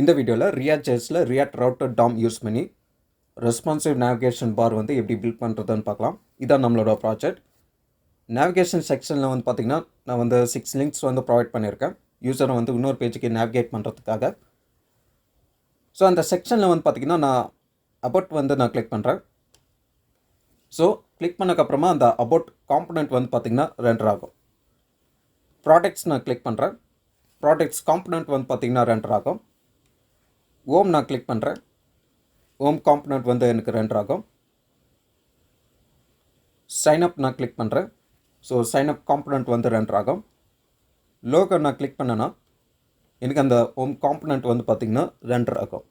இந்த வீடியோவில் React.jsல React Router DOM use பண்ணி ரெஸ்பான்சிவ் நேவிகேஷன் பார் வந்து எப்படி பில்ட் பண்ணுறதுன்னு பார்க்கலாம். இதான் நம்மளோட ப்ராஜெக்ட். நேவிகேஷன் செக்ஷனில் வந்து பார்த்திங்கன்னா நான் வந்து 6 லிங்க்ஸ் வந்து ப்ரொவைட் பண்ணியிருக்கேன் யூஸரை வந்து இன்னொரு பேஜுக்கு நேவிகேட் பண்ணுறதுக்காக. ஸோ அந்த செக்ஷனில் வந்து பார்த்திங்கன்னா நான் அபவுட் வந்து நான் கிளிக் பண்ணுறேன். ஸோ கிளிக் பண்ணக்கப்புறமா அந்த அபவுட் காம்பனண்ட் வந்து பார்த்திங்கன்னா ரெண்டர் ஆகும். ப்ராடக்ட்ஸ் நான் கிளிக் பண்ணுறேன். ப்ராடக்ட்ஸ் காம்பனண்ட் வந்து பார்த்திங்கன்னா ரெண்டர் ஆகும். ஓம் நான் கிளிக் பண்ணுறேன். ஓம் காம்பனண்ட் வந்து எனக்கு ரெண்டர் ஆகும். சைன்அப் நான் கிளிக் பண்ணுறேன். ஸோ சைன்அப் காம்பனண்ட் வந்து ரெண்டர் ஆகும். லோகோ நான் கிளிக் பண்ணேன்னா எனக்கு அந்த ஓம் காம்பனண்ட் வந்து பார்த்திங்கன்னா ரெண்டர் ஆகும்.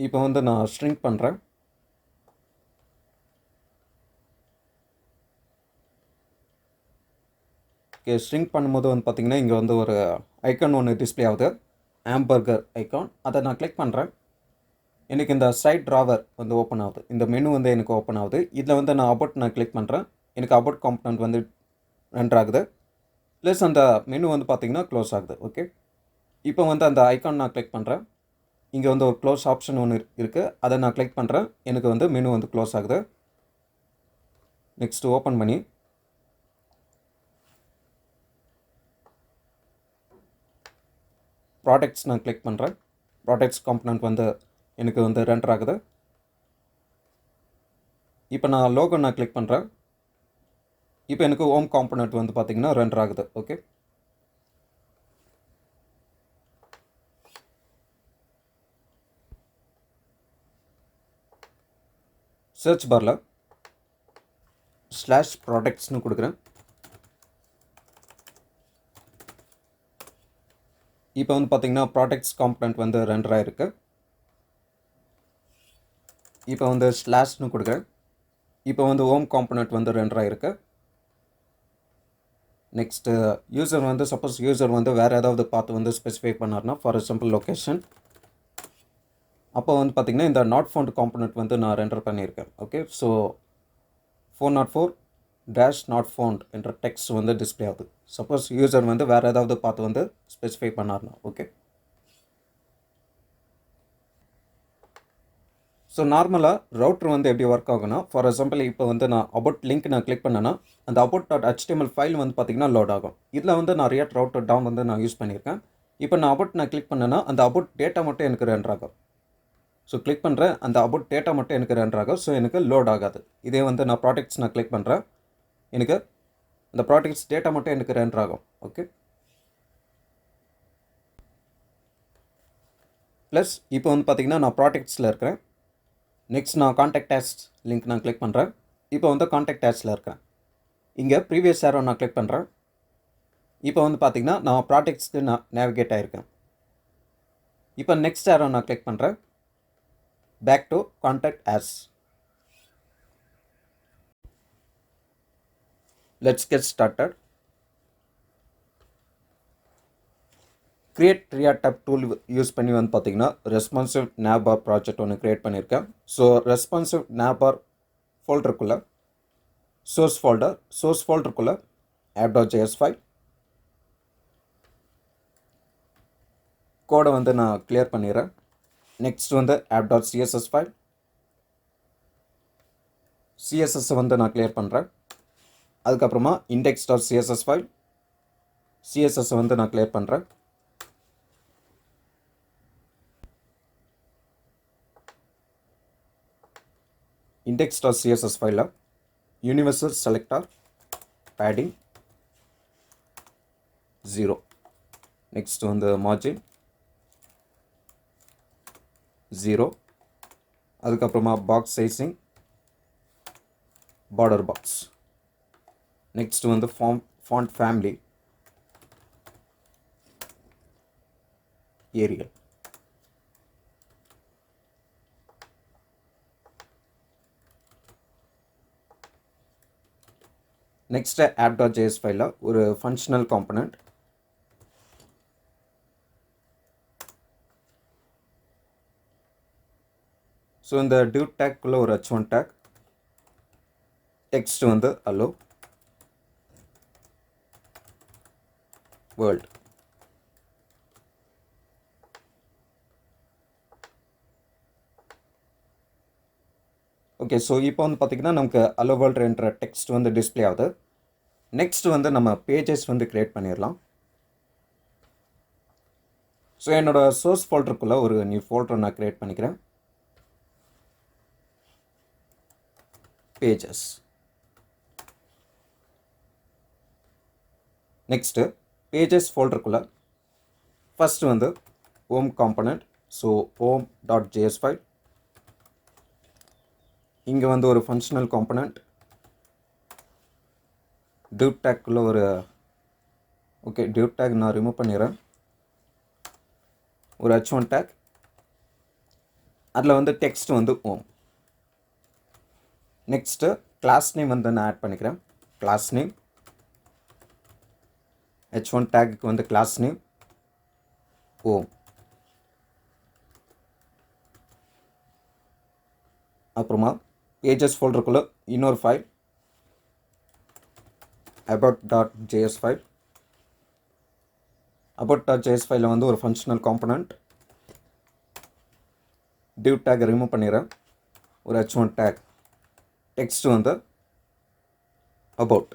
இப்போ வந்து நான் ஸ்ட்ரிங்க் பண்ணுறேன். ஓகே, ஸ்ட்ரிங்க் பண்ணும்போது வந்து பார்த்திங்கன்னா இங்கே வந்து ஒரு ஐக்கான் ஒன்று டிஸ்பிளே ஆகுது, ஆம்பர்கர் ஐக்கான். அதை நான் கிளிக் பண்ணுறேன். எனக்கு இந்த சைட் ட்ராவர் வந்து ஓப்பன் ஆகுது. இந்த மெனு வந்து எனக்கு ஓப்பன் ஆகுது. இதில் வந்து நான் அபவுட் நான் கிளிக் பண்ணுறேன். எனக்கு அபவுட் காம்பனண்ட் வந்து ரெண்டர் ஆகுது. ப்ளஸ் அந்த மெனு வந்து பார்த்திங்கன்னா க்ளோஸ் ஆகுது. ஓகே, இப்போ வந்து அந்த ஐக்கான் நான் கிளிக் பண்ணுறேன். இங்கே வந்து ஒரு க்ளோஸ் ஆப்ஷன் ஒன்று இருக்குது. அதை நான் கிளிக் பண்ணுறேன். எனக்கு வந்து மெனு வந்து க்ளோஸ் ஆகுது. நெக்ஸ்ட்டு ஓப்பன் பண்ணி ப்ராடக்ட்ஸ் நான் கிளிக் பண்ணுறேன். ப்ராடக்ட்ஸ் காம்பனண்ட் வந்து எனக்கு வந்து ரெண்டர் ஆகுது. இப்போ நான் லோகோ நான் கிளிக் பண்ணுறேன். இப்போ எனக்கு ஓம் காம்பனண்ட் வந்து பார்த்திங்கன்னா ரெண்டர் ஆகுது. ஓகே, சர்ச் பாரில் ஸ்லாஷ் ப்ராடக்ட்ஸ்னு கொடுக்குறேன். இப்போ வந்து பார்த்திங்கன்னா ப்ராடக்ட்ஸ் காம்பனண்ட் வந்து ரெண்டர் ஆகிருக்கு. இப்போ வந்து ஸ்லாஷ்னு கொடுக்குறேன். இப்போ வந்து ஓம் காம்பனண்ட் வந்து ரெண்டர் ஆகிருக்கு. நெக்ஸ்ட்டு யூசர் வந்து சப்போஸ் யூசர் வந்து வேறு ஏதாவது பார்த்து வந்து ஸ்பெசிஃபை பண்ணார்னா, ஃபார் எக்ஸாம்பிள் லொக்கேஷன், அப்போ வந்து பார்த்திங்கன்னா இந்த நாட் ஃபவுண்ட் காம்பனண்ட் வந்து நான் ரெண்டர் பண்ணியிருக்கேன். ஓகே, ஸோ 404 நாட் ஃபவுண்ட் என்ற டெக்ஸ்ட் வந்து டிஸ்பிளே ஆகுது. சப்போஸ் யூசர் வந்து வேறு ஏதாவது பார்த்து வந்து ஸ்பெசிஃபை பண்ணார்னா. ஓகே, ஸோ நார்மலாக ரவுட்ரு வந்து எப்படி ஒர்க் ஆகுனா, ஃபார் எக்ஸாம்பிள் இப்போ வந்து நான் அபவுட் லிங்க் நான் கிளிக் பண்ணேன்னா அந்த about.html ஃபைல் வந்து பார்த்திங்கன்னா லோட் ஆகும். இதில் வந்து நான் React Router DOM வந்து நான் யூஸ் பண்ணியிருக்கேன். இப்போ நான் அபவுட் நான் கிளிக் பண்ணேன்னா அந்த அபவுட் டேட்டா மட்டும் எனக்கு ரெண்டர் ஆகும். ஸோ கிளிக் பண்ணுறேன், அந்த அபவுட் டேட்டா மட்டும் எனக்கு ரெண்டர் ஆகும். ஸோ எனக்கு லோட் ஆகாது. இதே வந்து நான் ப்ராடக்ட்ஸ் நான் கிளிக் பண்ணுறேன், எனக்கு அந்த ப்ராடக்ட்ஸ் டேட்டா மட்டும் எனக்கு ரெண்டர் ஆகும். ஓகே, ப்ளஸ் இப்போ வந்து பார்த்திங்கன்னா நான் ப்ராடக்ட்ஸில் இருக்கிறேன். நெக்ஸ்ட் நான் கான்டாக்ட் ஆஸ் லிங்க் நான் கிளிக் பண்ணுறேன். இப்போ வந்து கான்டாக்ட் ஆஸில் இருக்கேன். இங்கே ப்ரீவியஸ் ஏரோ நான் கிளிக் பண்ணுறேன். இப்போ வந்து பார்த்திங்கன்னா நான் ப்ராடக்ட்ஸ்க்கு நான் நேவிகேட் ஆகிருக்கேன். இப்போ நெக்ஸ்ட் ஏரோ நான் கிளிக் பண்ணுறேன். Back to contact us. Let's get started. Create React App tool use பண்ணி வந்து பார்த்திங்கன்னா ரெஸ்பான்சிவ் நேவ்பார் ப்ராஜெக்ட் ஒன்று க்ரியேட் பண்ணியிருக்கேன். ஸோ ரெஸ்பான்சிவ் நேவ்பார் ஃபோல்டருக்குள்ளே சோர்ஸ் ஃபோல்டருக்குள்ளே app.js ஃபைல் கோடை வந்து நான் கிளியர் பண்ணிடுறேன். நெக்ஸ்ட் வந்து app.css ஃபைல், சிஎஸ்எஸ் வந்து நான் கிளியர் பண்ணுறேன். அதுக்கப்புறமா index.css ஃபைல், சிஎஸ்எஸ் வந்து நான் கிளியர் பண்ணுறேன். index.css ஃபைலில் யூனிவர்சல் செலக்டார் பேடிங் 0, நெக்ஸ்ட் வந்து மார்ஜின் 0, அதுக்கப்புறமா box sizing border box, next வந்து font family Arial. Next app.js ஃபைலில் ஒரு ஃபங்க்ஷனல் காம்பனண்ட், ஸோ இந்த div டேக்குள்ளே ஒரு h1 டேக், டெக்ஸ்ட் வந்து allow, வேர்ல்ட். ஓகே, ஸோ இப்போ வந்து பார்த்திங்கன்னா நமக்கு ஹலோ வேர்ல்ட் என்ற டெக்ஸ்ட் வந்து டிஸ்பிளே ஆகுது. நெக்ஸ்ட் வந்து நம்ம பேஜஸ் வந்து க்ரியேட் பண்ணிடலாம். ஸோ என்னோடய சோர்ஸ் ஃபோல்டருக்குள்ளே ஒரு நியூ ஃபோல்டர் நான் க்ரியேட் பண்ணிக்கிறேன். பேஜஸ். நெக்ஸ்ட்டு பேஜஸ் ஃபோல்டருக்குள்ளே ஃபஸ்ட்டு வந்து home component. So home.js file. இங்கே வந்து ஒரு ஃபங்க்ஷனல் காம்பனண்ட். div tagக்குள்ளே ஒரு div tag நான் ரிமூவ் பண்ணிடுறேன். ஒரு h1 டேக். அதில் வந்து டெக்ஸ்ட் வந்து ஹோம். நெக்ஸ்ட்டு கிளாஸ் நேம் வந்து நான் ஆட் பண்ணிக்கிறேன். கிளாஸ் நேம் h1 டேக்குக்கு வந்து கிளாஸ் நேம் ஹோம். அப்புறமா பேஜஸ் ஃபோல்டருக்குள்ளே இன்னொரு ஃபைல் about.js ஃபைல். about.js ஃபைலில் வந்து ஒரு functional component. div tag remove பண்ணிடுறேன். ஒரு h1 டேக். டெக்ஸ்ட் வந்து about.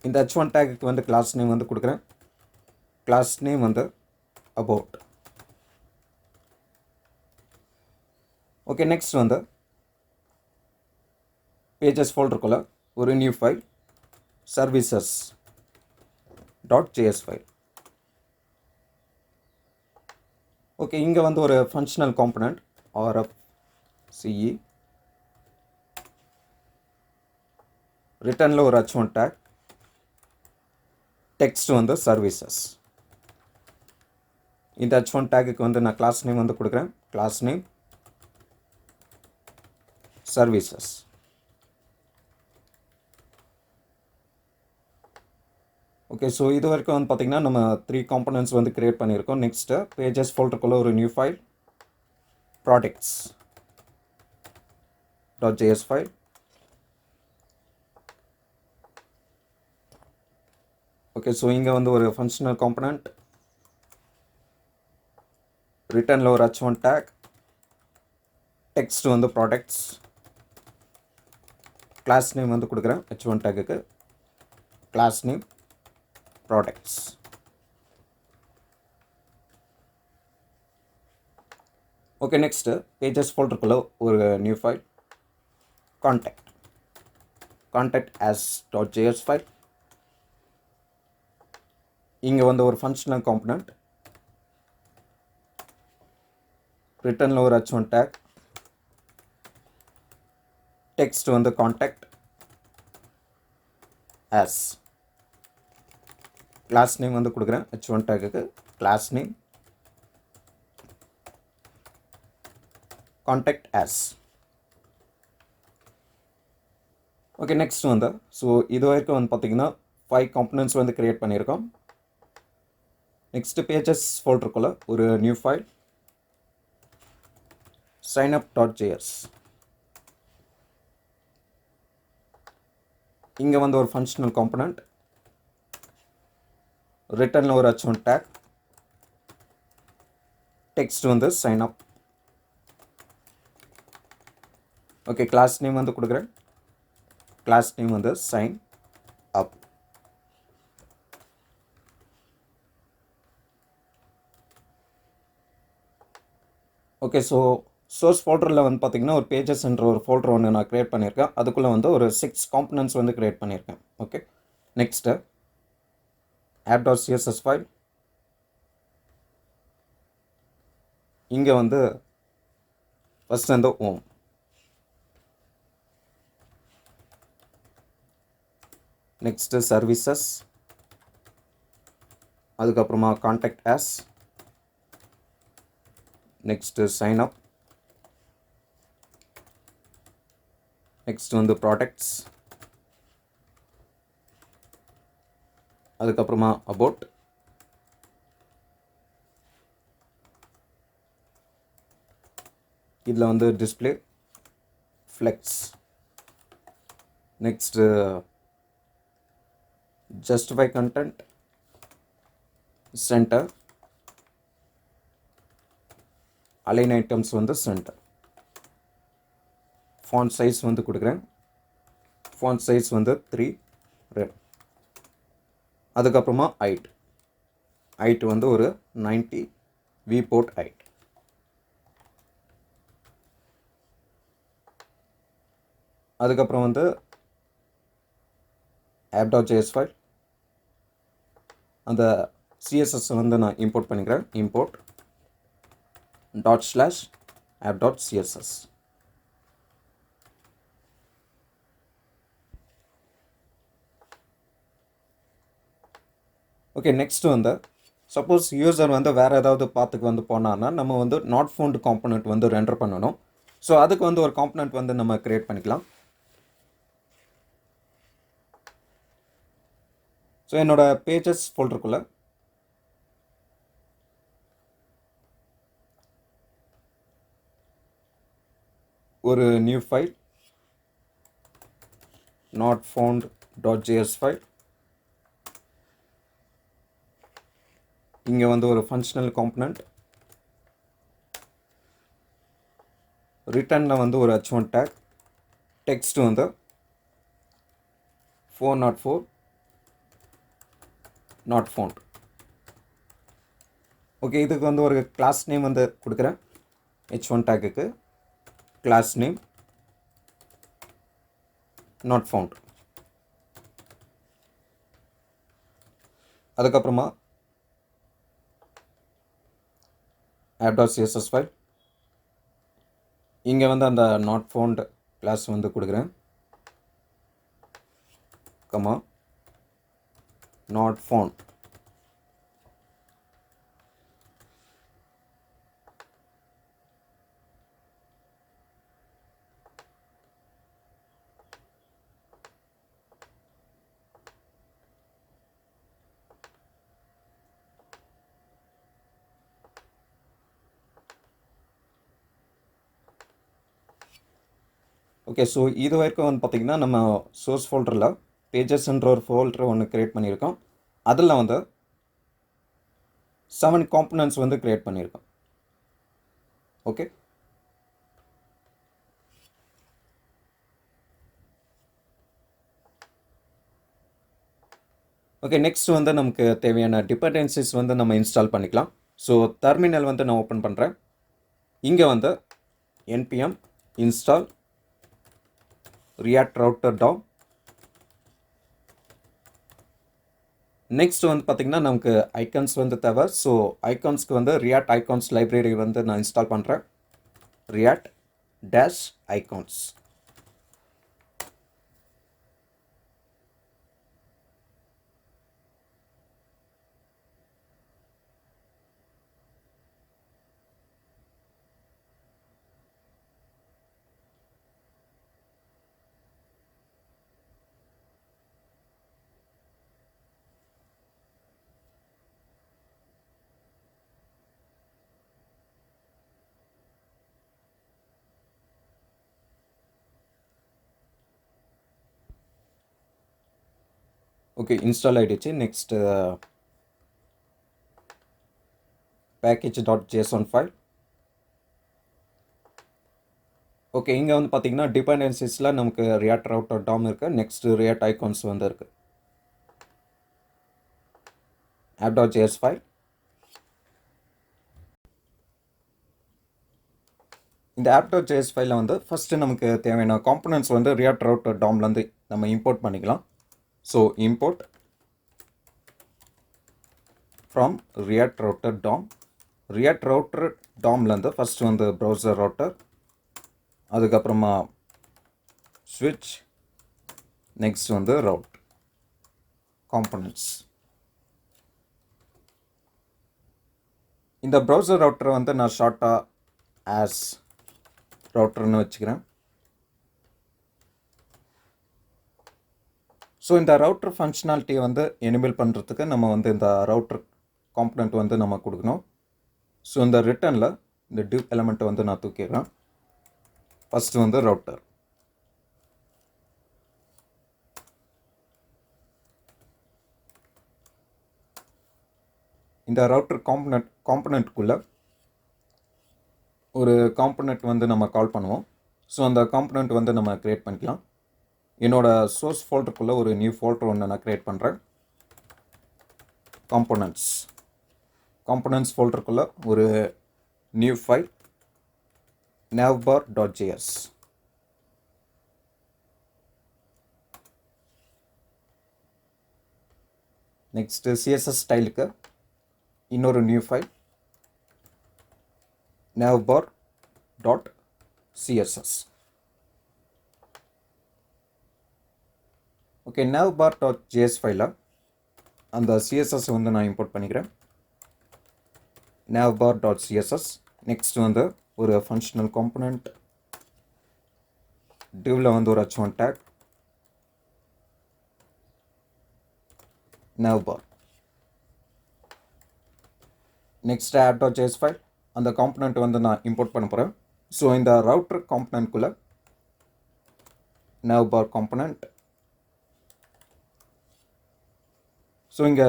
இந்த h1 டேக்குக்கு வந்து கிளாஸ் நேம் வந்து கொடுக்குறேன். கிளாஸ் நேம் வந்து about. ஓகே, நெக்ஸ்ட் வந்து பேஜஸ் ஃபோல்டருக்குள்ளே ஒரு new file services.js file. Okay, இங்கே வந்து ஒரு ஃபங்க்ஷனல் காம்பனண்ட் RFCE. ரிட்டர்னில் ஒரு h1 டேக். டெக்ஸ்ட் வந்து சர்வீசஸ். இந்த h1 டேக்குக்கு வந்து நான் கிளாஸ் நேம் வந்து கொடுக்குறேன். Class name services. Okay, so இது வரைக்கும் வந்து பார்த்திங்கன்னா நம்ம 3 காம்பனன்ட்ஸ் வந்து க்ரியேட் பண்ணியிருக்கோம். நெக்ஸ்ட்டு பேஜஸ் ஃபோல்டருக்குள்ளே ஒரு new file products.js file. Okay, so இங்கே வந்து ஒரு ஃபங்க்ஷனல் காம்பனண்ட். ரிட்டர்னில் ஒரு h1 டேக். டெக்ஸ்ட் வந்து ப்ராடக்ட்ஸ். கிளாஸ் நேம் வந்து கொடுக்குறேன் h1 டேக்குக்கு. Class name products. Okay, next pages ஃபோல்டருக்குள்ளே ஒரு new file contact as.js file. இங்கே வந்து ஒரு ஃபங்க்ஷனல் காம்பனண்ட். ரிட்டர்னில் ஒரு h1 டேக். டெக்ஸ்ட் வந்து கான்டாக்ட் as. கிளாஸ் நேம் வந்து கொடுக்குறேன் h1 டேக்குக்கு. Class name contact as. Okay, next வந்து ஸோ இது வரைக்கும் வந்து பார்த்திங்கன்னா 5 காம்பனன்ட்ஸ் வந்து க்ரியேட் பண்ணியிருக்கோம். நெக்ஸ்ட்டு பேஜஸ் ஃபோல்டருக்குள்ளே ஒரு நியூ ஃபைல் signup.js. இங்கே வந்து ஒரு ஃபங்க்ஷனல் காம்பனண்ட். ரிட்டர்னில் ஒரு h1 டேக். டெக்ஸ்ட் வந்து sign up. Okay, class name வந்து கொடுக்குறேன். கிளாஸ் நேம் வந்து sign up. Okay, so source ஃபோல்டரில் வந்து பார்த்திங்கன்னா ஒரு பேஜஸ் என்ற ஒரு ஃபோல்டர் ஒன்று நான் க்ரியேட் பண்ணியிருக்கேன். அதுக்குள்ளே வந்து ஒரு 6 காம்பனன்ட்ஸ் வந்து க்ரியேட் பண்ணியிருக்கேன். Okay, next app.css file. இங்கே வந்து ஃபஸ்ட் வந்து ஹோம். Next services. அதுக்கப்புறமா contact as. Next sign up. Next வந்து ப்ராடக்ட்ஸ். அதுக்கப்புறமா about. இதில் வந்து display flex. Next justify content. Center, align items வந்து சென்டர், ஃபாண்ட் சைஸ் வந்து கொடுக்குறேன். ஃபாண்ட் சைஸ் வந்து 3 ரெட். அதுக்கப்புறமா ஹைட் வந்து ஒரு 90 விபோர்ட் ஹைட். அதுக்கப்புறம் வந்து app.js ஃபைல், அந்த சிஎஸ்எஸ் வந்து நான் இம்போர்ட் பண்ணிக்கிறேன். Import /app.css. ஓகே, நெக்ஸ்ட் வந்து சப்போஸ் யூசர் வந்து வேறு ஏதாவது பாத்துக்கு வந்து போனார்னா நம்ம வந்து நாட் ஃபவுண்ட் காம்பனண்ட் வந்து ரெண்டர் பண்ணணும். ஸோ அதுக்கு வந்து ஒரு காம்பனண்ட் வந்து நம்ம கிரியேட் பண்ணிக்கலாம். ஸோ என்னோட பேஜஸ் ஃபோல்டருக்குள்ளே ஒரு நியூ ஃபைல் notfound.js ஃபைல். இங்கே வந்து ஒரு ஃபங்க்ஷனல் காம்பனண்ட், ரிட்டர்னில் வந்து ஒரு h1 டேக், டெக்ஸ்ட் வந்து 404 not found. ஓகே, இதுக்கு வந்து ஒரு கிளாஸ் நேம் வந்து கொடுக்குறேன். h1 டேக்குக்கு கிளாஸ் நேம் not found. அதுக்கப்புறமா app.css ஃபைல், இங்கே வந்து அந்த not found கிளாஸ் வந்து கொடுக்குறேன். Comma not found. Okay, so இது வரைக்கும் வந்து பார்த்திங்கன்னா நம்ம சோர்ஸ் ஃபோல்டரில் பேஜஸ்ன்ற ஒரு ஃபோல்டர் ஒன்று க்ரியேட் பண்ணியிருக்கோம். அதில் வந்து 7 காம்பனன்ட்ஸ் வந்து க்ரியேட் பண்ணியிருக்கோம். ஓகே, ஓகே, நெக்ஸ்ட் வந்து நமக்கு தேவையான டிபெண்டன்சிஸ் வந்து நம்ம இன்ஸ்டால் பண்ணிக்கலாம். ஸோ டெர்மினல் வந்து நான் ஓப்பன் பண்ணுறேன். இங்கே வந்து npm install react router DOM. Next வந்து பார்த்திங்கன்னா நமக்கு ஐகான்ஸ் வந்து தேவை. ஸோ ஐகான்ஸ்க்கு வந்து ரியாக்ட் ஐகான்ஸ் லைப்ரரி வந்து நான் இன்ஸ்டால் பண்ணுறேன். react-icons. ஓகே, இன்ஸ்டால் ஆகிடுச்சு. Next package.json file. ஓகே, இங்கே வந்து பார்த்திங்கன்னா டிபெண்டன்சிஸில் நமக்கு ரியாக்ட் ரவுட்டர் DOM இருக்குது. நெக்ஸ்ட் ரியாக்ட் ஐகான்ஸ் வந்து இருக்குது. app.js file. இந்த app.js ஃபைலில் வந்து ஃபஸ்ட்டு நமக்கு தேவையான காம்பனன்ட்ஸ் வந்து ரியாக்ட் ரவுட்டர் DOMலேருந்து நம்ம இம்போர்ட் பண்ணிக்கலாம். So import from React router DOM. React router DOMலேருந்து ஃபஸ்ட்டு வந்து ப்ரௌசர் ரவுட்டர், அதுக்கப்புறமா ஸ்விட்ச், நெக்ஸ்ட் வந்து ரவுட் காம்பனன்ட்ஸ். இந்த ப்ரௌசர் ரவுட்டரை வந்து நான் ஷார்ட்டாக ஆஸ் ரவுட்டர்னு வச்சுக்கிறேன். ஸோ இந்த ரவுட்டர் ஃபங்க்ஷனாலிட்டியை வந்து எனேபிள் பண்ணுறதுக்கு நம்ம வந்து இந்த ரவுட்டர் காம்பனண்ட் வந்து நம்ம கொடுக்கணும். ஸோ இந்த ரிட்டர்னில் இந்த div எலமெண்ட்டை வந்து நான் தூக்கிடுறேன். ஃபஸ்ட்டு வந்து ரவுட்டர். இந்த ரவுட்டர் காம்பனண்ட்குள்ளே ஒரு காம்பனண்ட் வந்து நம்ம கால் பண்ணுவோம். ஸோ அந்த காம்பனண்ட் வந்து நம்ம க்ரியேட் பண்ணிக்கலாம். என்னோடய சோர்ஸ் ஃபோல்டருக்குள்ளே ஒரு நியூ ஃபோல்டர் ஒன்று நான் க்ரியேட் பண்ணுறேன். காம்பனண்ட்ஸ் ஃபோல்டருக்குள்ளே ஒரு new file navbar.js. Next CSS ஸ்டைலுக்கு இன்னொரு new file navbar.css. Okay, navbar.js ஃபைலில் அந்த சிஎஸ்எஸ் வந்து நான் இம்போர்ட் பண்ணிக்கிறேன். navbar.css. நெக்ஸ்ட் வந்து ஒரு ஃபங்க்ஷனல் காம்பனண்ட் divல வந்து ஒரு h1 take navbar. Next app.js file, அந்த காம்பனண்ட் வந்து நான் இம்போர்ட் பண்ண போகிறேன். ஸோ இந்த ரவுட்டர் காம்பனண்ட்குள்ளே navbar காம்பனண்ட். ஸோ இங்கே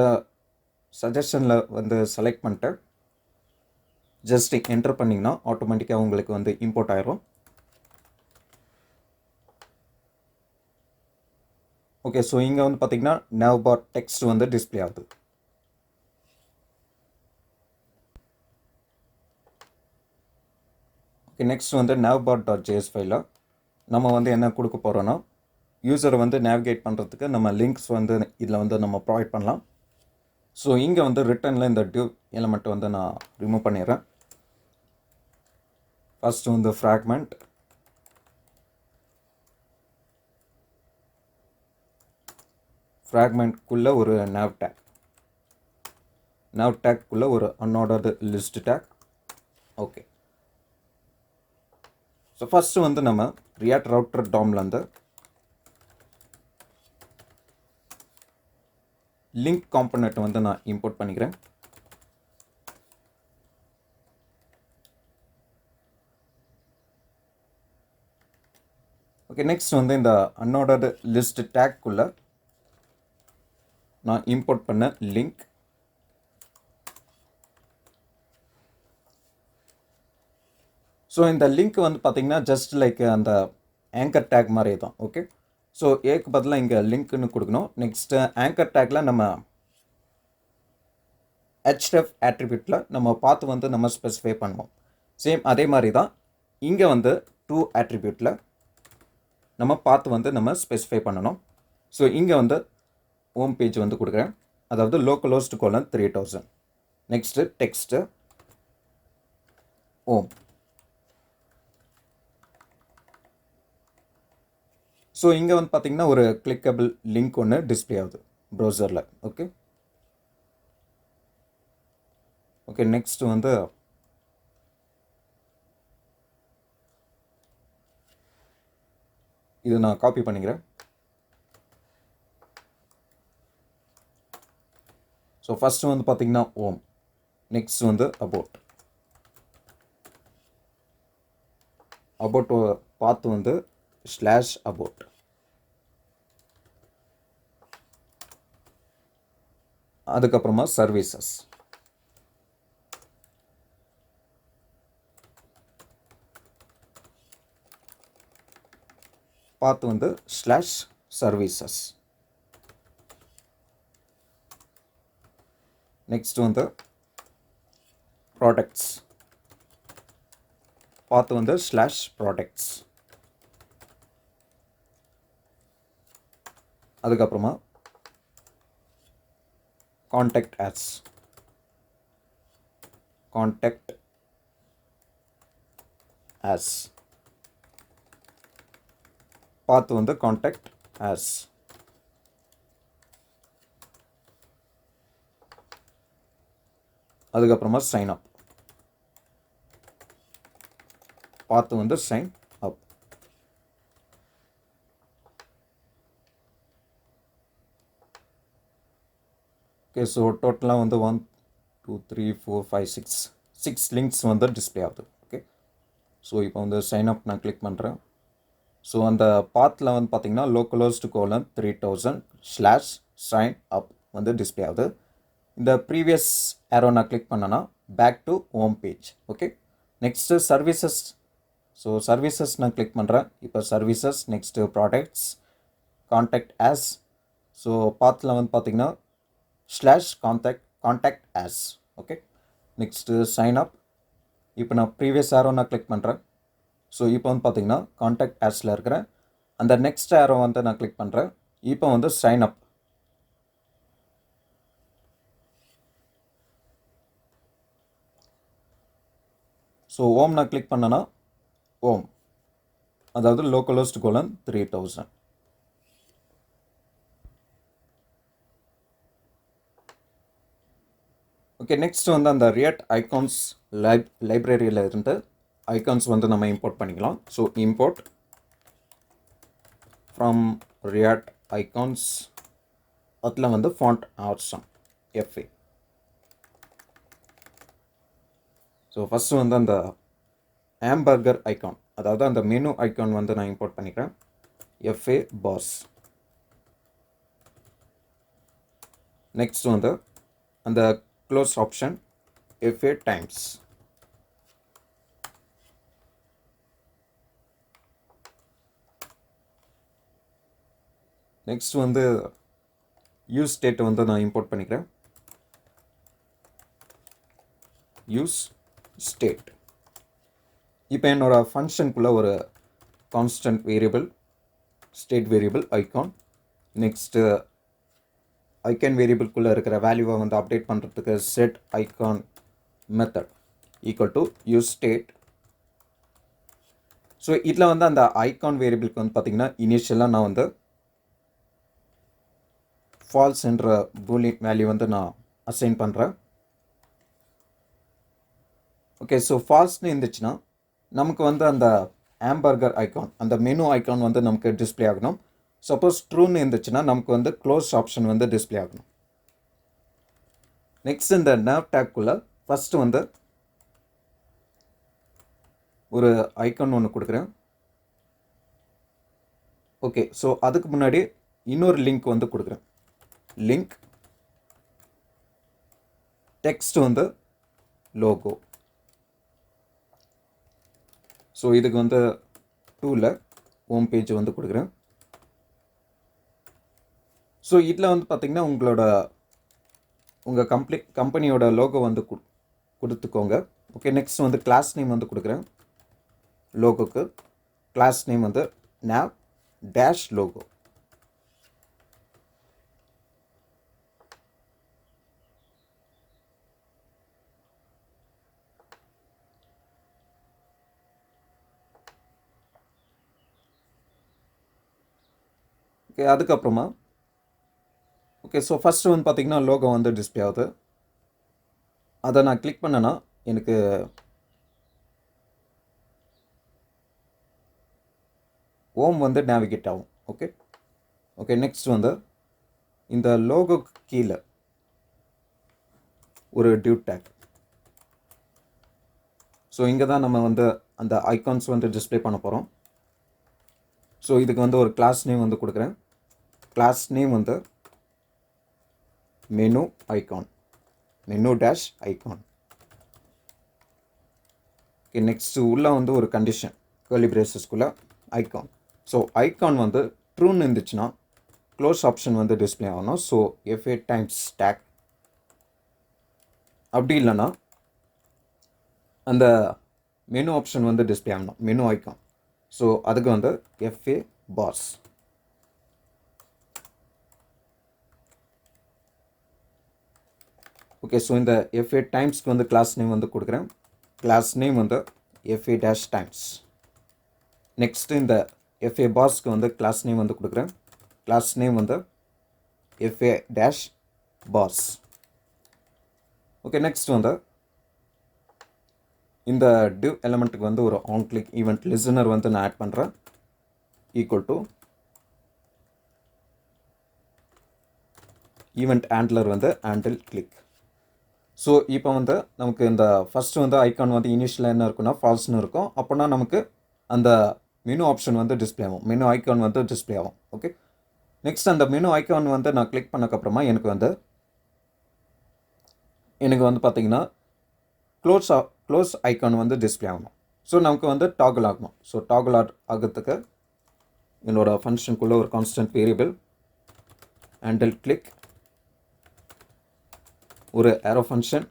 சஜஷனில் வந்து செலக்ட் பண்ணிட்டு ஜஸ்ட் என்டர் பண்ணிங்கன்னா ஆட்டோமேட்டிக்காக உங்களுக்கு வந்து இம்போர்ட் ஆயிரும். ஓகே, ஸோ இங்கே வந்து பார்த்தீங்கன்னா navbar டெக்ஸ்ட் வந்து டிஸ்பிளே ஆகுது. ஓகே, நெக்ஸ்ட் வந்து navbar.js ஃபைலில் நம்ம வந்து என்ன கொடுக்க போகிறோன்னா, யூசரை வந்து நேவிகேட் பண்ணுறதுக்கு நம்ம லிங்க்ஸ் வந்து இதில் வந்து நம்ம ப்ரொவைட் பண்ணலாம். ஸோ இங்கே வந்து ரிட்டனில் இந்த div எலிமெண்ட் வந்து நான் ரிமூவ் பண்ணிடுறேன். ஃபஸ்ட்டு வந்து ஃப்ராக்மெண்ட்குள்ளே ஒரு nav டேக்குள்ளே ஒரு unordered list take. Okay, so first வந்து நம்ம React Router DOMலேருந்து லிங்க் காம்பனண்ட் வந்து நான் இம்போர்ட் பண்ணிக்கிறேன். ஓகே, நெக்ஸ்ட் வந்து இந்த அன்ஆர்டர்டு லிஸ்ட் டேக்குள்ளே நான் இம்போர்ட் பண்ண லிங்க். ஸோ இந்த லிங்க் வந்து பார்த்திங்கன்னா ஜஸ்ட் லைக் அந்த ஆங்கர் டேக் மாதிரி தான். ஓகே, ஸோ ஏக்கு பதிலாக இங்கே லிங்க்னு கொடுக்கணும். நெக்ஸ்ட்டு ஆங்கர் டேக்கில் நம்ம href ஆட்ரிபியூட்டில் நம்ம பாத் வந்து நம்ம ஸ்பெசிஃபை பண்ணுவோம். சேம் அதே மாதிரி தான் இங்கே வந்து to ஆட்ரிபியூட்டில் நம்ம பாத் வந்து நம்ம ஸ்பெசிஃபை பண்ணணும். ஸோ இங்கே வந்து ஹோம் பேஜ் வந்து கொடுக்குறேன், அதாவது localhost:3000. Next text home. So இங்கே வந்து பார்த்திங்கன்னா ஒரு கிளிக்கபிள் லிங்க் ஒன்று டிஸ்பிளே ஆகுது ப்ரௌசரில். ஓகே ஓகே நெக்ஸ்ட் வந்து இது நான் காப்பி பண்ணிக்கிறேன். ஸோ ஃபஸ்ட்டு வந்து பார்த்திங்கன்னா ஹோம், நெக்ஸ்ட் வந்து அபவுட் பார்த்து வந்து /about. அதுக்கப்புறமா சர்வீசஸ், பார்த்து வந்து /services. நெக்ஸ்ட் வந்து ப்ராடக்ட்ஸ், பார்த்து வந்து /products. அதுக்கப்புறமா கான்டாக்ட் as பார்த்து வந்து கான்டாக்ட் as. அதுக்கப்புறமா சைன் அப், பார்த்து வந்து சைன் அப். ஓகே, ஸோ டோட்டலாக வந்து 1 2 3 4 5 6 லிங்க்ஸ் வந்து டிஸ்பிளே ஆகுது. ஓகே, ஸோ இப்போ வந்து சைன் அப் நான் கிளிக் பண்ணுறேன். ஸோ அந்த பாத்தில் வந்து பார்த்திங்கன்னா localhost:3000/sign up வந்து டிஸ்பிளே ஆகுது. இந்த ப்ரீவியஸ் ஏரோ நான் கிளிக் பண்ணேன்னா back to home page. Okay, next services. So services நான் கிளிக் பண்ணுறேன். இப்போ services, next products, contact us. So பாத்தில் வந்து பார்த்திங்கன்னா /contact us. Okay, next sign up. இப்போ நான் ப்ரீவியஸ் ஏரோ நான் கிளிக் பண்ணுறேன். ஸோ இப்போ வந்து பார்த்திங்கன்னா கான்டாக்ட் ஆஸில் இருக்கிறேன். அந்த நெக்ஸ்ட் ஏரோ வந்து நான் கிளிக் பண்ணுறேன். இப்போ வந்து சைன் அப். ஸோ ஓம் நான் கிளிக் பண்ணேன்னா ஓம், அதாவது லோக்கலோஸ்ட் கோலன் 3000. ஓகே, நெக்ஸ்ட் வந்து அந்த ரியாக்ட் ஐகான்ஸ் லைப்ரரியில் இருந்து ஐகான்ஸ் வந்து நம்ம இம்போர்ட் பண்ணிக்கலாம். So import from react icons, அதில் வந்து ஃபாண்ட் ஆர்சம் FA. ஸோ ஃபஸ்ட்டு வந்து அந்த ஹாம்பர்கர் ஐகான், அதாவது அந்த மெனு ஐகான் வந்து நான் இம்போர்ட் பண்ணிக்கிறேன். FA pass. நெக்ஸ்ட் வந்து அந்த close option FA times. Next வந்து யூஸ் ஸ்டேட் வந்து நான் இம்போர்ட் பண்ணிக்கிறேன். Use state. இப்போ என்னோடய ஃபங்க்ஷனுக்குள்ளே ஒரு constant variable, state variable icon. Next icon வேரியபிள்குள்ளே இருக்கிற வேல்யூவை வந்து அப்டேட் பண்ணுறதுக்கு set icon method equal to use state. So இதில் வந்து அந்த ஐகான் வேரியபிளுக்கு வந்து பார்த்திங்கன்னா இனிஷியலாக நான் வந்து ஃபால்ஸ் என்ற பூலியன் வேல்யூ வந்து நான் அசைன் பண்ணுறேன். ஓகே, ஸோ ஃபால்ஸ்னு இருந்துச்சுன்னா நமக்கு வந்து அந்த ஹாம்பர்கர் ஐகான், அந்த மெனு ஐகான் வந்து நமக்கு டிஸ்பிளே ஆகணும். சப்போஸ் ட்ரூன்னு இருந்துச்சுன்னா நமக்கு வந்து க்ளோஸ் ஆப்ஷன் வந்து டிஸ்பிளே ஆகணும். நெக்ஸ்ட் இந்த nav டேக்குள்ளே ஃபஸ்ட்டு வந்து ஒரு ஐகான் ஒன்று கொடுக்குறேன். ஓகே, ஸோ அதுக்கு முன்னாடி இன்னொரு லிங்க் வந்து கொடுக்குறேன். லிங்க் டெக்ஸ்ட் வந்து லோகோ. ஸோ இதுக்கு வந்து 2ல் ஹோம் பேஜ் வந்து கொடுக்குறேன். ஸோ இதில் வந்து பார்த்திங்கன்னா உங்கள் கம்பெனியோட லோகோ வந்து கொடுத்துக்கோங்க. ஓகே, நெக்ஸ்ட் வந்து கிளாஸ் நேம் வந்து கொடுக்குறேன். லோகோக்கு கிளாஸ் நேம் வந்து nav-logo. ஓகே, அதுக்கப்புறமா ஓகே, ஸோ ஃபஸ்ட்டு வந்து பார்த்திங்கன்னா லோகோ வந்து டிஸ்பிளே ஆகுது. அதை நான் கிளிக் பண்ணேன்னா எனக்கு ஹோம் வந்து நேவிகேட் ஆகும். ஓகே ஓகே, நெக்ஸ்ட் வந்து இந்த லோகோக்கு கீழே ஒரு டியூட் டேக். ஸோ இங்கே தான் நம்ம வந்து அந்த ஐகான்ஸ் வந்து டிஸ்பிளே பண்ண போகிறோம். ஸோ இதுக்கு வந்து ஒரு கிளாஸ் நேம் வந்து கொடுக்குறேன். கிளாஸ் நேம் வந்து menu icon, menu icon. Okay, next உள்ளே வந்து ஒரு கண்டிஷன், கர்லி பிரேசஸ்க்குள்ளே ஐகான். ஸோ ஐகான் வந்து ட்ரூன்னு இருந்துச்சுன்னா க்ளோஸ் ஆப்ஷன் வந்து டிஸ்பிளே ஆகணும். So FA times tag. அப்படி இல்லைன்னா அந்த மெனு ஆப்ஷன் வந்து டிஸ்பிளே ஆகணும், மெனு ஐகான். ஸோ அதுக்கு வந்து FA பாஸ். ஓகே, ஸோ இந்த FA டைம்ஸ்க்கு வந்து கிளாஸ் நேம் வந்து கொடுக்குறேன். கிளாஸ் நேம் வந்து FA-டைம்ஸ். நெக்ஸ்ட்டு இந்த FA பாஸ்க்கு வந்து கிளாஸ் நேம் வந்து கொடுக்குறேன். கிளாஸ் நேம் வந்து FA-பாஸ். ஓகே, நெக்ஸ்ட் வந்து இந்த div எலமெண்ட்டுக்கு வந்து ஒரு ஆன் கிளிக் ஈவெண்ட் லிசனர் வந்து நான் ஆட் பண்ணுறேன். ஈக்குவல் டு ஈவெண்ட் ஹேண்ட்லர் வந்து ஹேண்டில் கிளிக். ஸோ இப்போ வந்து நமக்கு இந்த ஃபஸ்ட்டு வந்து ஐகான் வந்து இனிஷியலாக என்ன இருக்குன்னா ஃபால்ஸ்னு இருக்கும். அப்போனா நமக்கு அந்த மெனு ஆப்ஷன் வந்து டிஸ்பிளே ஆகும், மெனு ஐகான் வந்து டிஸ்பிளே ஆகும். ஓகே, நெக்ஸ்ட் அந்த மெனு ஐகான் வந்து நான் கிளிக் பண்ணக்கப்புறமா எனக்கு வந்து எனக்கு வந்து பார்த்திங்கன்னா க்ளோஸ் ஐக்கான் வந்து டிஸ்பிளே ஆகணும். ஸோ நமக்கு வந்து டாகிள் ஆகணும். ஸோ டாகிள் ஆகிறதுக்கு என்னோடய ஃபங்க்ஷனுக்குள்ளே ஒரு கான்ஸ்டன்ட் வேரியபிள் ஹேண்டில் கிளிக் ஒரு ஏரோ ஃபங்க்ஷன்.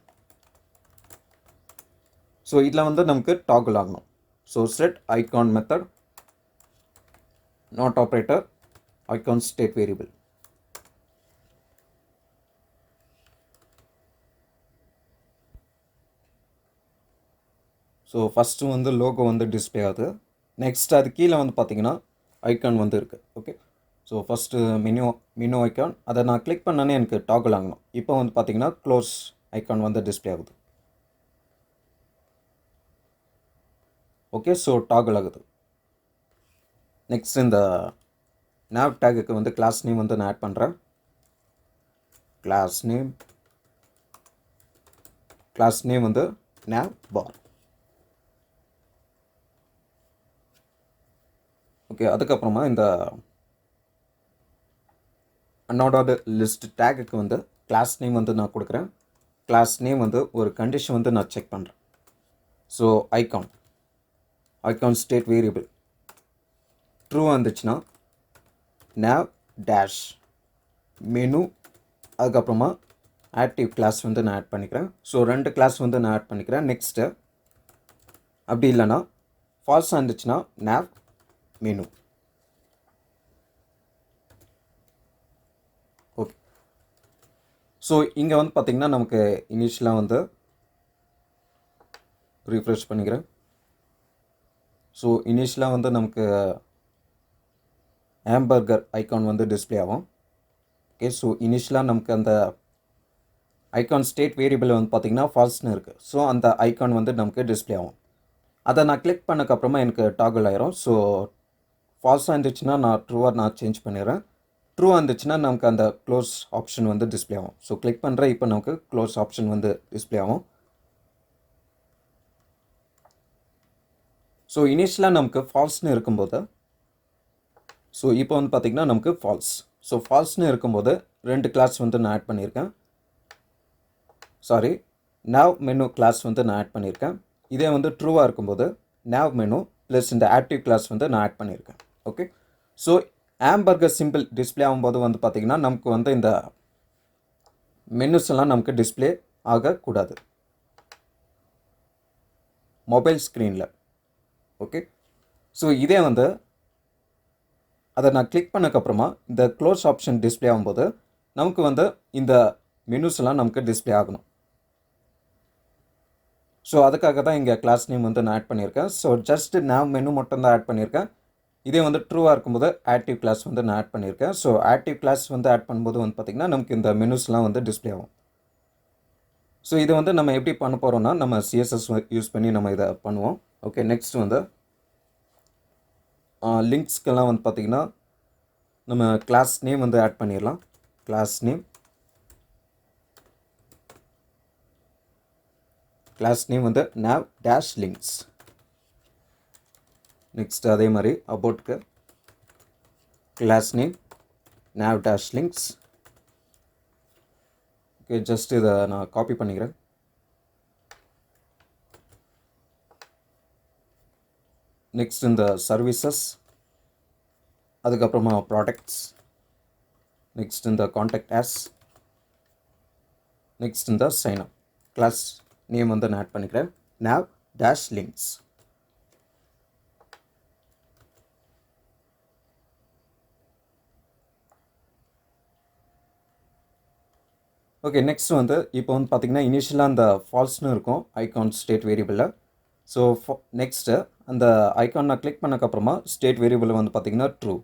ஸோ இதில் வந்து நமக்கு டாகிள் ஆகணும். So set icon method not operator icon state variable. So first வந்து லோகோ வந்து டிஸ்பிளே ஆகுது. நெக்ஸ்ட் அது கீழே வந்து பார்த்திங்கன்னா ஐக்கான் வந்து இருக்குது. Okay, so first menu icon, அதை நான் கிளிக் பண்ணோன்னே எனக்கு டாகிள் ஆகணும். இப்போ வந்து பார்த்திங்கன்னா க்ளோஸ் ஐக்கான் வந்து டிஸ்பிளே ஆகுது. ஓகே, ஸோ டாகிள் ஆகுது. நெக்ஸ்ட் இந்த nav டேகுக்கு வந்து கிளாஸ் நேம் வந்து நான் ஆட் பண்ணுறேன். கிளாஸ் நேம் வந்து nav bar. ஓகே, அதுக்கப்புறமா இந்த அன்ஆர்டர்டு லிஸ்ட் டேகுக்கு வந்து கிளாஸ் நேம் வந்து நான் கொடுக்குறேன். கிளாஸ் நேம் வந்து ஒரு கண்டிஷன் வந்து நான் செக் பண்ணுறேன். So icon state variable true வந்துச்சுன்னா nav டேஷ் மெனு, அதுக்கப்புறமா ஆக்டிவ் கிளாஸ் வந்து நான் ஆட் பண்ணிக்கிறேன். ஸோ 2 கிளாஸ் வந்து நான் ஆட் பண்ணிக்கிறேன். நெக்ஸ்ட்டு அப்படி இல்லைன்னா ஃபால்ஸாக இருந்துச்சுன்னா nav மெனு. ஓகே, ஸோ இங்கே வந்து பார்த்திங்கன்னா நமக்கு இனிஷியலாக வந்து ரீஃப்ரெஷ் பண்ணிக்கிறேன். ஸோ இனிஷியலாக வந்து நமக்கு ஹேம்பர்கர் ஐகான் வந்து டிஸ்பிளே ஆகும். ஓகே, ஸோ இனிஷியலாக நமக்கு அந்த ஐகான் ஸ்டேட் வேரியபிள் வந்து பார்த்திங்கன்னா ஃபால்ஸ்னு இருக்குது. ஸோ அந்த ஐகான் வந்து நமக்கு டிஸ்பிளே ஆகும். அதை நான் கிளிக் பண்ணக்கப்புறமா எனக்கு டாகிள் ஆயிரும். ஸோ ஃபால்ஸாக இருந்துச்சுன்னா நான் ட்ரூவாக நான் சேஞ்ச் பண்ணிடுறேன். ட்ரூவாக இருந்துச்சுன்னா நமக்கு அந்த க்ளோஸ் ஆப்ஷன் வந்து டிஸ்பிளே ஆகும். ஸோ கிளிக் பண்ணுறேன், இப்போ நமக்கு க்ளோஸ் ஆப்ஷன் வந்து டிஸ்பிளே ஆகும். ஸோ இனிஷியலாக நமக்கு ஃபால்ஸ்னு இருக்கும்போது, ஸோ இப்போ வந்து பார்த்திங்கன்னா நமக்கு ஃபால்ஸ். ஸோ ஃபால்ஸ்னு இருக்கும்போது 2 கிளாஸ் வந்து நான் ஆட் பண்ணியிருக்கேன். சாரி, nav மெனு கிளாஸ் வந்து நான் ஆட் பண்ணியிருக்கேன். இதே வந்து ட்ரூவாக இருக்கும்போது nav மெனு ப்ளஸ் இந்த ஆக்டிவ் கிளாஸ் வந்து நான் ஆட் பண்ணியிருக்கேன். Okay, so hamburger simple display ஆகும்போது வந்து பார்த்திங்கன்னா நமக்கு வந்து இந்த மெனுஸ் எல்லாம் நமக்கு டிஸ்பிளே ஆகக்கூடாது மொபைல் ஸ்க்ரீனில். ஓகே, ஸோ இதே வந்து அதை நான் கிளிக் பண்ணக்கப்புறமா இந்த க்ளோஸ் ஆப்ஷன் டிஸ்பிளே ஆகும்போது நமக்கு வந்து இந்த மெனுஸ் எல்லாம் நமக்கு டிஸ்பிளே ஆகணும். ஸோ அதுக்காக தான் இங்கே கிளாஸ் நேம் வந்து நான் ஆட் பண்ணியிருக்கேன். ஸோ ஜஸ்ட் nav மெனு மட்டும் தான் ஆட் பண்ணியிருக்கேன். இதே வந்து ட்ரூவாக இருக்கும்போது ஆக்டிவ் கிளாஸ் வந்து நான் ஆட் பண்ணியிருக்கேன். ஸோ ஆக்டிவ் கிளாஸ் வந்து ஆட் பண்ணும்போது வந்து பார்த்திங்கன்னா நமக்கு இந்த மெனுஸ்லாம் வந்து டிஸ்பிளே ஆகும். ஸோ இது வந்து நம்ம எப்படி பண்ண போகிறோம்னா நம்ம CSS யூஸ் பண்ணி நம்ம இதை பண்ணுவோம். ஓகே, நெக்ஸ்ட் வந்து லிங்க்ஸ்க்கெல்லாம் வந்து பார்த்திங்கன்னா நம்ம கிளாஸ் நேம் வந்து ஆட் பண்ணிடலாம். கிளாஸ் நேம் வந்து nav டேஷ் லிங்க்ஸ். நெக்ஸ்ட் அதே மாதிரி அபவுட்க்கு class name nav dash links. Okay, just இதை நான் காப்பி பண்ணிக்கிறேன். நெக்ஸ்ட் இந்த சர்வீசஸ், அதுக்கப்புறமா ப்ராடக்ட்ஸ், நெக்ஸ்ட் இந்த கான்டாக்ட் ஆஸ், நெக்ஸ்ட் இந்த சைன்அப் கிளாஸ் நேம் வந்து நான் ஆட் பண்ணிக்கிறேன். nav dash links. Okay, next வந்து இப்போ வந்து பார்த்திங்கன்னா இனிஷியலாக அந்த ஃபால்ஸ்னு இருக்கும் ஐகான் ஸ்டேட் வேரியபிளில். ஸோ நெக்ஸ்ட்டு அந்த ஐகான் நான் கிளிக் பண்ணக்கப்புறமா ஸ்டேட் வேரியபிள் வந்து பார்த்திங்கன்னா ட்ரூ.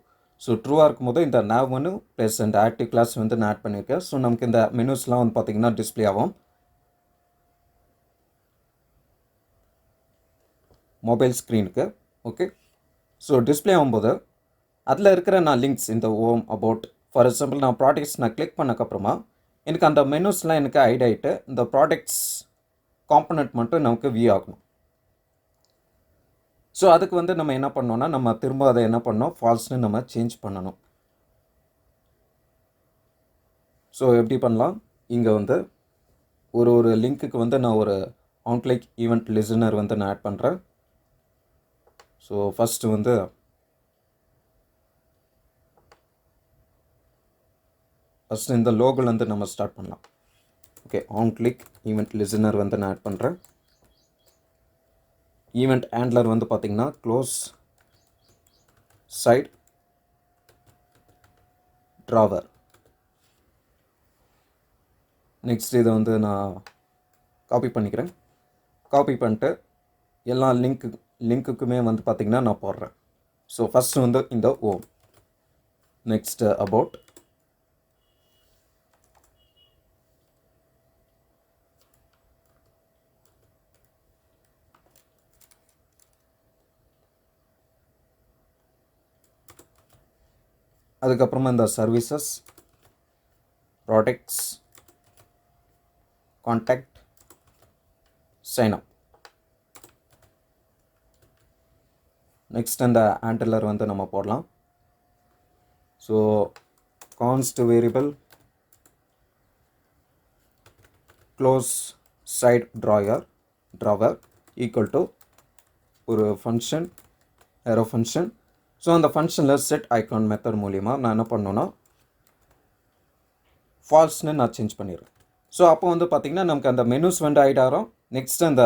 ஸோ ட்ரூவாக இருக்கும்போது இந்த nav மெனு ப்ளஸ் இந்த ஆக்டிவ் கிளாஸ் வந்து நான் ஆட் பண்ணியிருக்கேன். ஸோ நமக்கு இந்த மெனுஸ்லாம் வந்து பார்த்திங்கன்னா டிஸ்பிளே ஆகும் மொபைல் ஸ்க்ரீனுக்கு. ஓகே, ஸோ டிஸ்பிளே ஆகும்போது அதில் இருக்கிற நான் லிங்க்ஸ் இந்த ஓம் அபவுட் ஃபார் எக்ஸாம்பிள் நான் ப்ராடக்ட்ஸ் நான் கிளிக் பண்ணக்கப்புறமா எனக்கு அந்த மெனுஸ்லாம் எனக்கு ஹைட் ஆகிட்டு இந்த ப்ராடக்ட்ஸ் காம்பனண்ட் மட்டும் நமக்கு வியூ ஆகணும். ஸோ அதுக்கு வந்து நம்ம என்ன பண்ணோன்னா நம்ம திரும்ப அதை என்ன பண்ணோம் ஃபால்ஸ்னு நம்ம சேஞ்ச் பண்ணணும். ஸோ எப்படி பண்ணலாம், இங்கே வந்து ஒரு லிங்க்குக்கு வந்து நான் ஒரு ஆன்க்ளிக் ஈவெண்ட் லிசனர் வந்து நான் ஆட் பண்ணுறேன். ஸோ ஃபஸ்ட்டு வந்து இந்த லோகோலேருந்து நம்ம ஸ்டார்ட் பண்ணலாம். ஓகே, ஆன்க்ளிக் ஈவெண்ட் லிசனர் வந்து நான் ஆட் பண்ணுறேன். ஈவெண்ட் ஹேண்ட்லர் வந்து பார்த்திங்கன்னா க்ளோஸ் சைட் ட்ராவர். நெக்ஸ்ட் இதை வந்து நான் காப்பி பண்ணிக்கிறேன். காப்பி பண்ணிட்டு எல்லா லிங்க்குக்குமே வந்து பார்த்திங்கன்னா நான் போடுறேன். ஸோ ஃபஸ்ட்டு வந்து இந்த ஓம், நெக்ஸ்ட்டு அபவுட், அதுக்கப்புறமா இந்த services, products, contact, sign up. Next அந்த ஹேண்ட்லர் வந்து நம்ம போடலாம். So const variable close side drawer equal to ஒரு ஃபங்க்ஷன், ஏரோ ஃபங்க்ஷன். ஸோ அந்த ஃபங்க்ஷனில் செட் ஐகான் மெத்தட் மூலிமா நான் என்ன பண்ணணுன்னா ஃபால்ஸ்னு நான் சேஞ்ச் பண்ணிடுறேன். ஸோ அப்போ வந்து பார்த்திங்கன்னா நமக்கு அந்த மெனுஸ் வந்து ஹைட் ஆகும். நெக்ஸ்ட் அந்த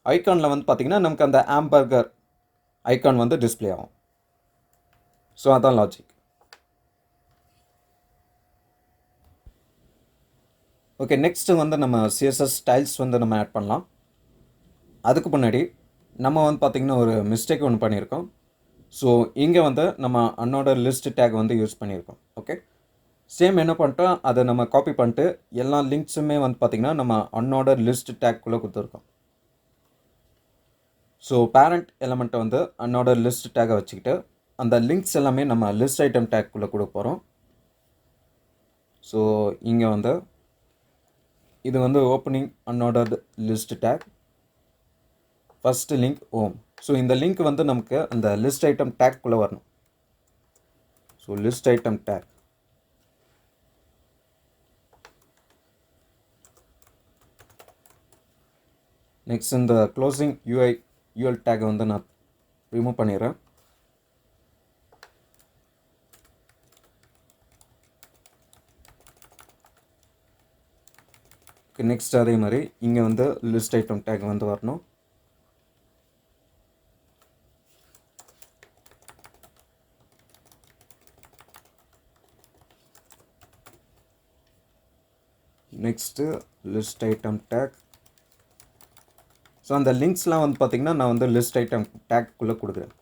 ஐகானில் வந்து பார்த்திங்கன்னா நமக்கு அந்த ஆம்பர்கர் ஐகான் வந்து டிஸ்பிளே ஆகும். ஸோ அதான் லாஜிக். ஓகே, நெக்ஸ்ட்டு வந்து நம்ம சிஎஸ்எஸ் ஸ்டைல்ஸ் வந்து நம்ம ஆட் பண்ணலாம். அதுக்கு முன்னாடி நம்ம வந்து பார்த்திங்கன்னா ஒரு மிஸ்டேக் ஒன்று பண்ணியிருக்கோம். ஸோ இங்கே வந்து நம்ம அன்னோட லிஸ்ட் டேக் வந்து யூஸ் பண்ணியிருக்கோம். ஓகே, சேம் என்ன பண்ணிட்டோம், அதை நம்ம காப்பி பண்ணிட்டு எல்லா லிங்க்ஸுமே வந்து பார்த்திங்கன்னா நம்ம அன்னோட லிஸ்ட் டேக்குள்ளே கொடுத்துருக்கோம். ஸோ பேரண்ட் எலமெண்ட்டை வந்து அன்னோட லிஸ்ட் டேக்கை வச்சுக்கிட்டு அந்த லிங்க்ஸ் எல்லாமே நம்ம லிஸ்ட் ஐட்டம் டேக்குள்ளே கொடுக்க போகிறோம். ஸோ இங்கே வந்து இது வந்து ஓப்பனிங் அன்னோட list tag, first link home. So இந்த லிங்க் வந்து நமக்கு அந்த லிஸ்ட் ஐட்டம் டேக்குள்ளே வரணும். So list item tag, next இந்த க்ளோசிங் யூஎல் டேக்கை வந்து நான் ரிமூவ் பண்ணிடுறேன். நெக்ஸ்ட் அதே மாதிரி இங்கே வந்து லிஸ்ட் ஐட்டம் டேக் வந்து வரணும். Next list item take. So அந்த லிங்க்ஸ்லாம் வந்து பார்த்திங்கன்னா நான் வந்து லிஸ்ட் ஐட்டம் டேக்குள்ளே கொடுக்குறேன்.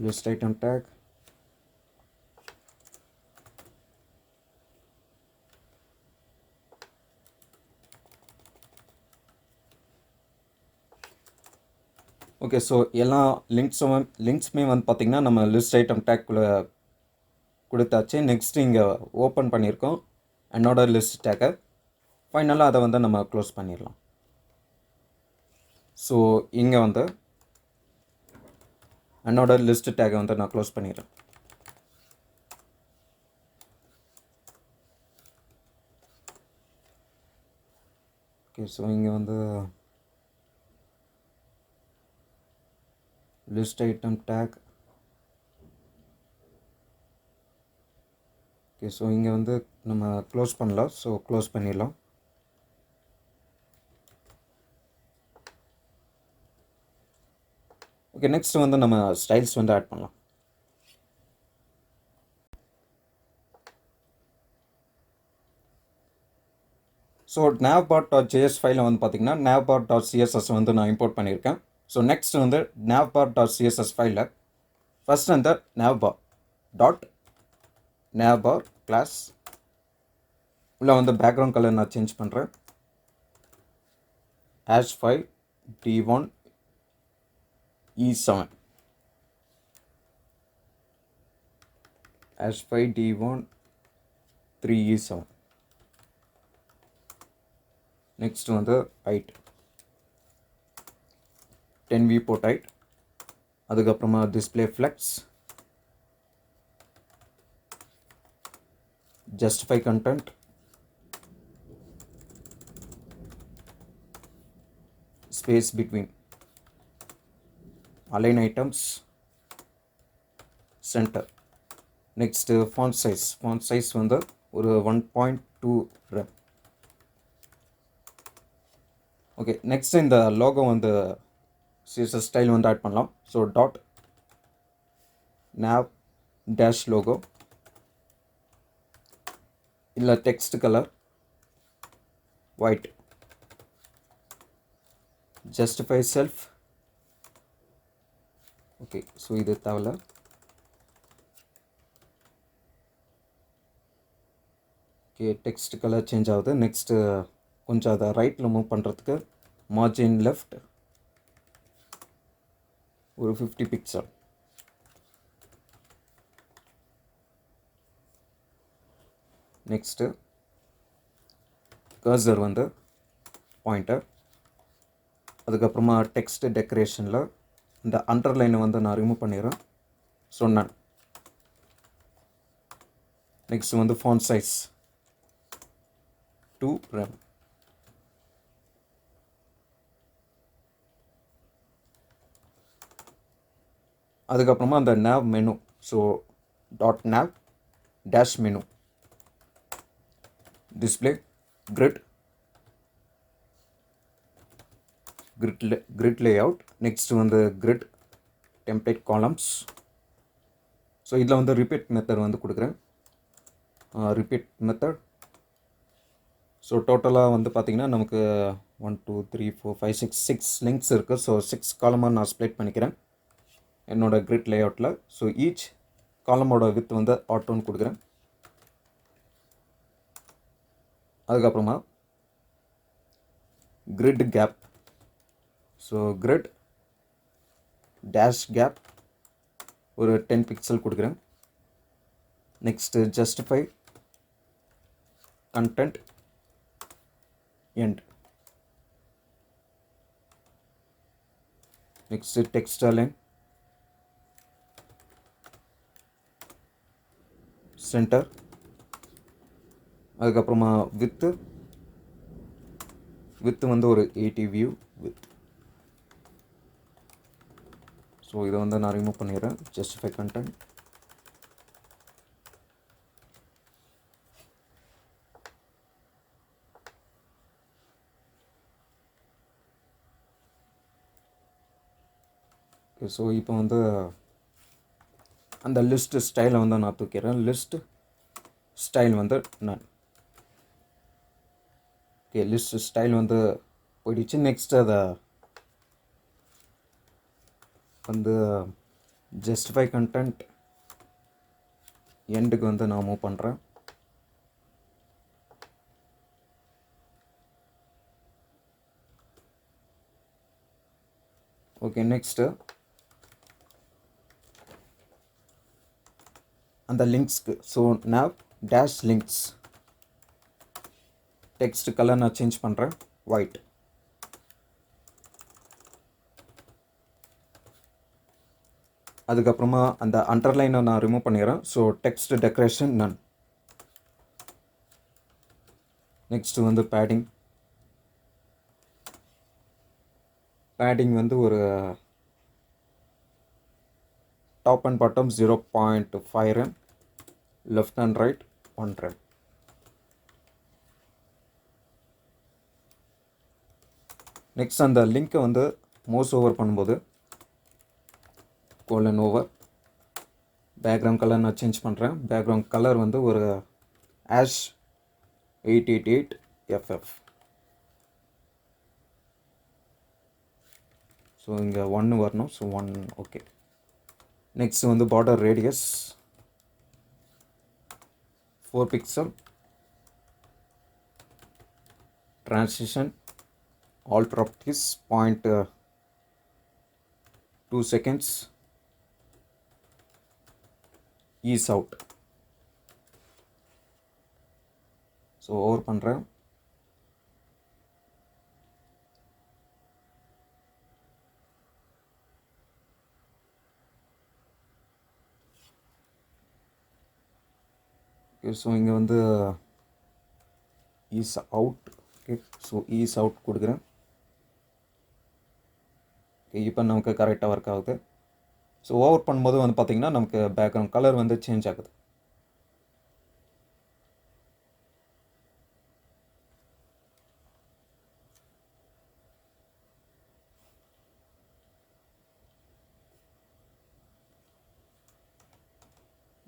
List item tag, okay. So எல்லா லிங்க்ஸுமே வந்து பார்த்திங்கன்னா நம்ம லிஸ்ட் ஐட்டம் டேக்குள்ளே கொடுத்தாச்சு. நெக்ஸ்ட்டு இங்கே ஓப்பன் பண்ணியிருக்கோம் என்னோட லிஸ்ட் டேக்கை. ஃபைனலாக அதை வந்து நம்ம க்ளோஸ் பண்ணிடலாம். ஸோ இங்கே வந்து என்னோட லிஸ்ட் டேக்கை வந்து நான் க்ளோஸ் பண்ணிடுறேன். ஓகே, ஸோ இங்கே வந்து list item take. Okay, so இங்கே வந்து நம்ம க்ளோஸ் பண்ணலாம். ஸோ க்ளோஸ் பண்ணிடலாம். ஓகே, நெக்ஸ்ட் வந்து நம்ம ஸ்டைல்ஸ் வந்து ஆட் பண்ணலாம். ஸோ navbar.js ஃபைலில் வந்து பார்த்திங்கன்னா navbar.css வந்து நான் இம்போர்ட் பண்ணியிருக்கேன். ஸோ நெக்ஸ்ட் வந்து navbar.css ஃபைலில் ஃபஸ்ட் அந்த navbar கிளாஸ் உள்ள வந்து பேக்ரவுண்ட் கலர் நான் சேஞ்ச் பண்ணுறேன். hash5 d1 E7 H5 D1 3E7. Next வந்து height 10 viewport height. அதுக்கப்புறமா display flex, justify content, space between, align items, center. Next font size வந்து ஒரு 1.2 rem. ஓகே, நெக்ஸ்ட் இந்த லோகோ வந்து CSS ஸ்டைல் வந்து add பண்ணலாம். So dot nav dash logo, இல்லை text colour white, justify self. Okay, so இது தேவையில்ல. Okay, text colour change ஆகுது. நெக்ஸ்ட்டு கொஞ்சம் அதை ரைட்டில் மூவ் பண்ணுறதுக்கு மார்ஜின் லெஃப்ட் ஒரு 50 பிக்சல். நெக்ஸ்ட்டு கர்சர் வந்து பாயிண்டர். அதுக்கப்புறமா டெக்ஸ்ட் டெக்கரேஷனில் இந்த அண்டர்லைனை வந்து நான் ரிமூவ் பண்ணிடுறேன். சொன்னேன். நெக்ஸ்ட் வந்து ஃபாண்ட் சைஸ் 2 rem. அதுக்கப்புறமா அந்த nav menu, so dot nav dash menu, display grid layout. Next வந்து grid டெம்ப்ளேட் காலம்ஸ். ஸோ இதில் வந்து ரிப்பீட் மெத்தட் வந்து கொடுக்குறேன். Repeat method. ஸோ டோட்டலாக வந்து பார்த்திங்கன்னா நமக்கு 1 2 3 4 5 6 லிங்க்ஸ் இருக்குது. ஸோ 6 காலமாக நான் ஸ்ப்ளிட் பண்ணிக்கிறேன் என்னோடய grid லேஅவுட்டில். ஸோ ஈச் காலமோட வித் வந்து ஆட்டோன்னு கொடுக்குறேன். அதுக்கப்புறமா grid gap, so grid dash gap ஒரு 10 பிக்சல் கொடுக்குறேன். Next justify content end. Next text align center. அதுக்கப்புறமா வித்து வந்து ஒரு 80 வியூ வித். ஸோ இதை வந்து நான் ரிமூவ் பண்ணிடுறேன். Justify content. ஸோ இப்போ வந்து அந்த லிஸ்ட் ஸ்டைலை வந்து நான் தூக்கிறேன். லிஸ்ட் ஸ்டைல் வந்து நான் ஓகே, லிஸ்ட் ஸ்டைல் வந்து போயிடுச்சு. நெக்ஸ்ட் அதை வந்து ஜஸ்டிஃபை கண்டென்ட் எண்டுக்கு வந்து நான் மூவ் பண்ணுறேன். ஓகே, நெக்ஸ்ட்டு அந்த லிங்க்ஸ்க்கு, so nav dash links. Text colour நான் சேஞ்ச் பண்ணுறேன் ஒயிட். அதுக்கப்புறமா அந்த அண்டர்லைனை நான் ரிமூவ் பண்ணிடுறேன். So text decoration none. Next வந்து பேடிங் வந்து ஒரு top and bottom 0.5 rem, left and right 1 rem. Next அந்த லிங்க்கை வந்து மோஸ் ஓவர் பண்ணும்போது கோலன் ஓவர். பேக்ரவுண்ட் கலர் நான் சேஞ்ச் பண்ணுறேன். பேக்ரவுண்ட் கலர் வந்து ஒரு ஆஷ் 888 FF. ஸோ இங்கே 1 வரணும். So 1 okay. நெக்ஸ்ட் வந்து border radius 4 pixel. transition all properties 0.5 2 seconds ease out. So over பண்ணுறேன். ஓகே, ஸோ இங்கே வந்து is out. Okay, so is out கொடுக்குறேன். ஓகே, இப்போ நமக்கு கரெக்டாக ஒர்க் ஆகுது. ஸோ ஓவர் பண்ணும்போது வந்து பார்த்திங்கன்னா நமக்கு பேக்ரவுண்ட் கலர் வந்து சேஞ்ச் ஆகுது.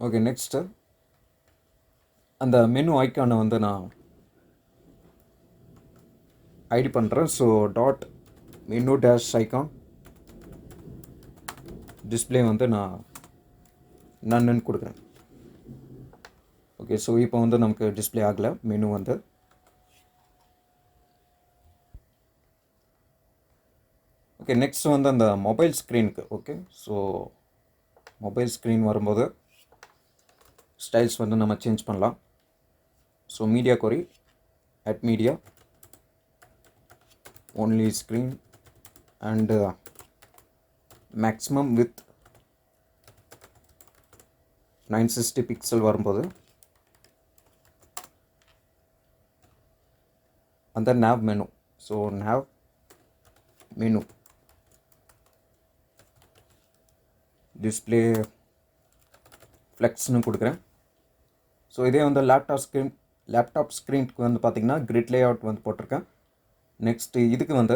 ஓகே, நெக்ஸ்ட்டு அந்த மெனு ஐக்கானை வந்து நான் ஐடி பண்ணுறேன். So dot menu dash icon display வந்து நான் நன்னு கொடுக்குறேன். ஓகே, ஸோ இப்போ வந்து நமக்கு டிஸ்பிளே ஆகலை மெனு வந்து. ஓகே, நெக்ஸ்ட் வந்து அந்த மொபைல் ஸ்க்ரீனுக்கு. ஓகே, ஸோ மொபைல் ஸ்க்ரீன் வரும்போது ஸ்டைல்ஸ் வந்து நம்ம சேஞ்ச் பண்ணலாம். So media query at media only screen and maximum width 960 pixel வரும்போது அந்த nav menu. So nav menu display ஃப்ளெக்ஸ்னு கொடுக்குறேன். ஸோ இதே வந்து லேப்டாப் ஸ்க்ரீனுக்கு வந்து பார்த்திங்கன்னா கிரிட் லேஅவுட் வந்து போட்டிருக்கேன். நெக்ஸ்ட்டு இதுக்கு வந்து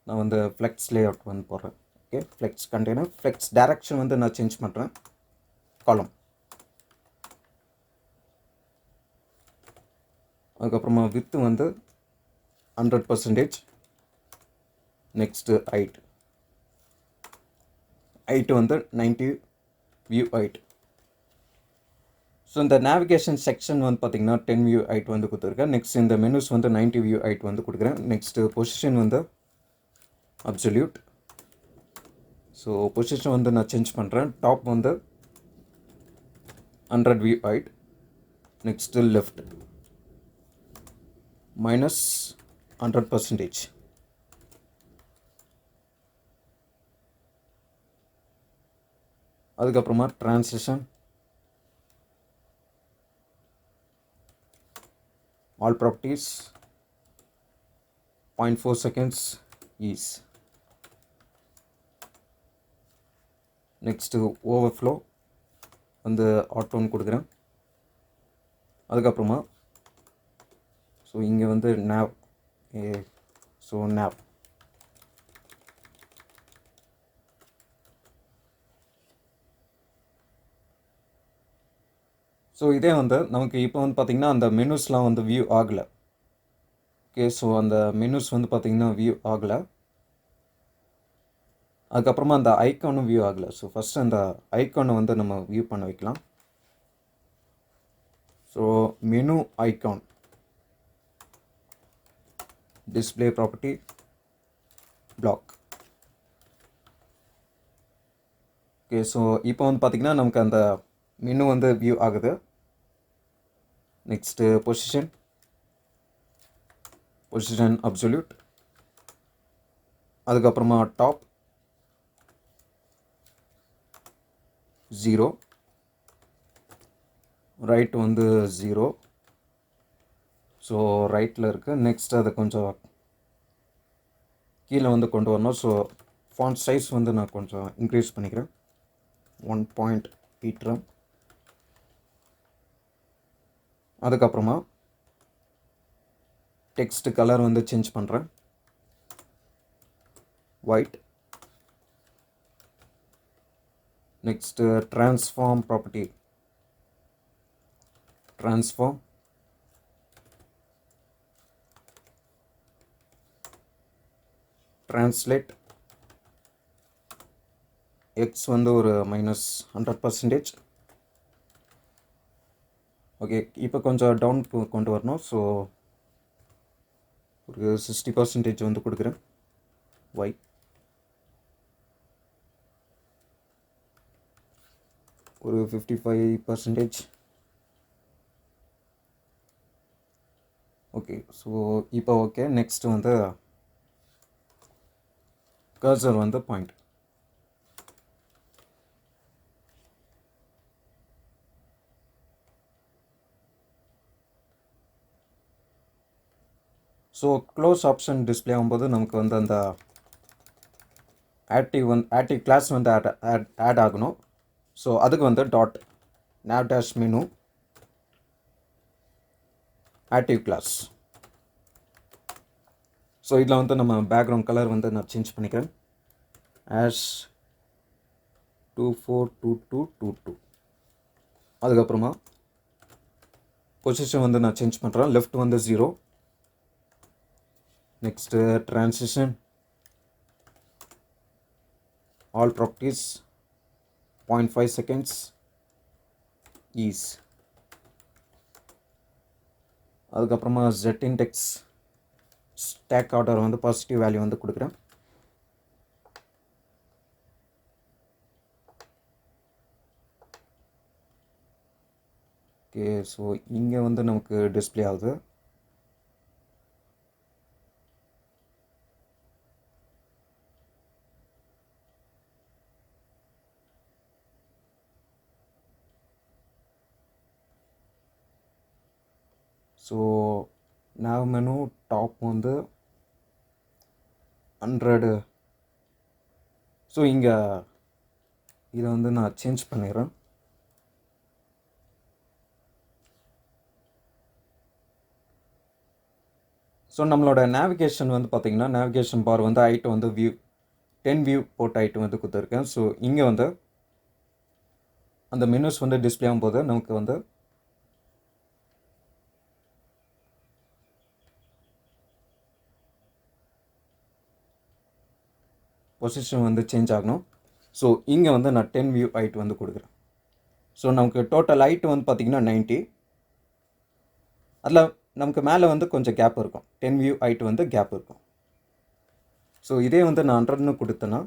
நான் வந்து ஃப்ளெக்ஸ் லேஅவுட் வந்து போடுறேன். Okay, flex container flex direction வந்து நான் சேஞ்ச் பண்ணுறேன். காலம், அதுக்கப்புறமா வித்து வந்து 100%. நெக்ஸ்ட்டு ஹைட்டு வந்து 90 வியூ ஹைட். ஸோ இந்த நேவிகேஷன் செக்ஷன் வந்து பார்த்திங்கன்னா 10 வியூ ஹைட் வந்து கொடுத்துருக்கேன். நெக்ஸ்ட் இந்த மெனுஸ் வந்து 90 வியூ ஹைட் வந்து கொடுக்குறேன். நெக்ஸ்ட்டு பொசிஷன் வந்து அப்சல்யூட். ஸோ பொசிஷன் வந்து நான் சேஞ்ச் பண்ணுறேன். டாப் வந்து 100 வியூ ஹைட். Next left -100%. அதுக்கப்புறமா transition all properties 0.4 seconds ease. Next overflow வந்து ஆட்டோன்னு கொடுக்குறேன். அதுக்கப்புறமா ஸோ இங்கே வந்து nav. ஸோ nav ஸோ இதே வந்து நமக்கு இப்போ வந்து பார்த்திங்கன்னா அந்த மெனுஸ்லாம் வந்து வியூ ஆகலை. ஓகே, ஸோ அந்த மெனுஸ் வந்து பார்த்திங்கன்னா வியூ ஆகலை. அதுக்கப்புறமா அந்த ஐக்கானும் வியூ ஆகலை. ஸோ ஃபஸ்ட்டு அந்த ஐக்கானை வந்து நம்ம வியூ பண்ண வைக்கலாம். So menu icon display property block. Okay, so இப்போ வந்து பார்த்திங்கன்னா நமக்கு அந்த மெனு வந்து வியூ ஆகுது. Next position absolute. அதுக்கப்புறமா டாப் 0, ரைட் வந்து 0. ஸோ ரைட்டில் இருக்குது. நெக்ஸ்ட் அதை கொஞ்சம் கீழே வந்து கொண்டு வரணும். ஸோ ஃபாண்ட் சைஸ் வந்து நான் கொஞ்சம் இன்க்ரீஸ் பண்ணிக்கிறேன். 1.8. அதுக்கப்புறமா டெக்ஸ்ட் கலர் வந்து சேஞ்ச் பண்ணுறேன். White. Next transform property transform. Translate X வந்து ஒரு -100%. ஓகே, இப்போ கொஞ்சம் டவுன் கொண்டு வரணும். ஸோ ஒரு 60% வந்து கொடுக்குறேன். ஒய். ஒரு 55%. ஓகே, ஸோ இப்போ ஓகே. நெக்ஸ்ட் வந்து கர்சர் வந்து point. So close option display ஆகும்போது நமக்கு வந்து அந்த ஆக்டிவ் கிளாஸ் வந்து ஆட் ஆகணும். ஸோ அதுக்கு வந்து dot nav dash menu active class. So இதில் வந்து நம்ம பேக்ரவுண்ட் கலர் வந்து நான் சேஞ்ச் பண்ணிக்கிறேன். ஆஷ் 242222. அதுக்கப்புறமா பொசிஷன் வந்து நான் சேஞ்ச் பண்ணுறேன். லெஃப்ட் வந்து 0. Next transition all properties 0.5 seconds ease. அதுக்கப்புறமா ஜெட் இன்டெக்ஸ் ஸ்டாக் ஆர்டர் வந்து பாசிட்டிவ் வேல்யூ வந்து கொடுக்குறேன். ஓகே, ஸோ இங்கே வந்து நமக்கு டிஸ்பிளே ஆகுது. ஸோ nav மெனு டாப் வந்து 100. ஸோ இங்கே இதை வந்து நான் சேஞ்ச் பண்ணிடுறேன். ஸோ நம்மளோட நேவிகேஷன் வந்து பார்த்திங்கன்னா நேவிகேஷன் பார் வந்து ஹைட்டு வந்து 10 வியூ போட்ட ஹைட்டு வந்து கொடுத்துருக்கேன். ஸோ இங்கே வந்து அந்த மெனுஸ் வந்து டிஸ்பிளே ஆகும்போது நமக்கு வந்து பொசிஷன் வந்து சேஞ்ச் ஆகணும். ஸோ இங்கே வந்து நான் 10 வியூ ஹைட் வந்து கொடுக்குறேன். ஸோ நமக்கு டோட்டல் ஹைட்டு வந்து பார்த்திங்கன்னா 90. அதில் நமக்கு மேலே வந்து கொஞ்சம் கேப் இருக்கும். 10 வியூ ஹைட் வந்து கேப் இருக்கும். ஸோ இதே வந்து நான் 100ன்னு கொடுத்தேன்னா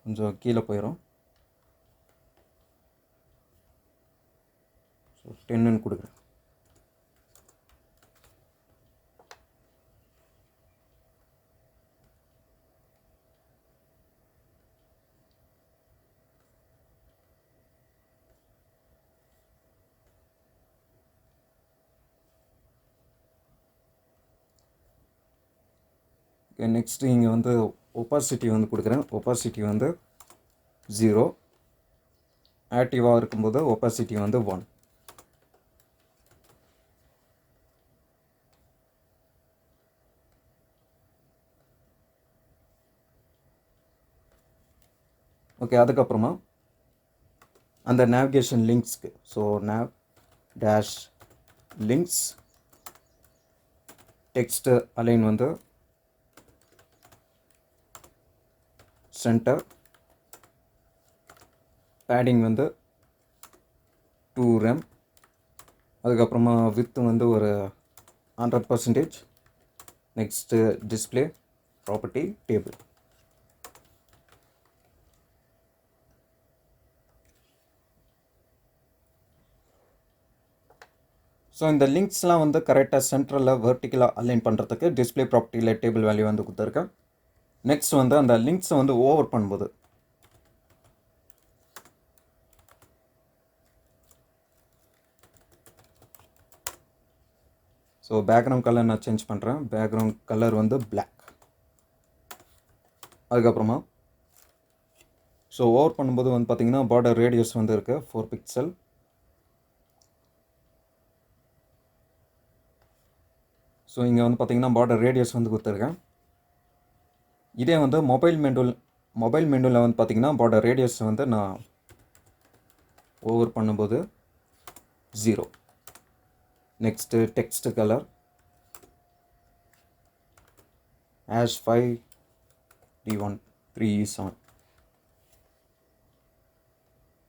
கொஞ்சம் கீழே போயிடும். ஸோ 10ன்னு கொடுக்குறேன். நெக்ஸ்ட்டு இங்கே வந்து ஒப்பாசிட்டி வந்து கொடுக்குறேன். ஒப்பாசிட்டி வந்து 0. ஆக்டிவாக இருக்கும்போது ஒப்பாசிட்டி வந்து 1. ஓகே, அதுக்கப்புறமா அந்த நேவிகேஷன் லிங்க்ஸ்க்கு so nav dash links text align வந்து சென்டர், பேடிங் வந்து 2 rem, அதுக்கப்புறமா வித் வந்து ஒரு 100%. Next display property table. So இந்த லிங்க்ஸ்லாம் வந்து கரெக்டாக சென்ட்ரலில் வெர்டிக்கலாக அலைன் பண்ணுறதுக்கு டிஸ்பிளே ப்ராப்பர்ட்டியில் டேபிள் வேல்யூ வந்து கொடுத்துருக்கேன். நெக்ஸ்ட் வந்து அந்த லிங்க்ஸை வந்து ஓவர் பண்ணும்போது ஸோ பேக்ரவுண்ட் கலர் நான் சேஞ்ச் பண்ணுறேன். பேக்ரவுண்ட் கலர் வந்து பிளாக். அதுக்கப்புறமா ஸோ ஓவர் பண்ணும்போது வந்து பார்த்திங்கன்னா பார்டர் ரேடியஸ் வந்து இருக்குது 4 பிக்சல். ஸோ இங்கே வந்து பார்த்திங்கன்னா பார்டர் ரேடியஸ் வந்து கொடுத்துருக்கேன். இதே வந்து மொபைல் மெனுவில் வந்து பார்த்திங்கன்னா பார்டர் ரேடியஸ் வந்து நான் ஓவர் பண்ணும்போது 0. Next text colour ash 5D13E7.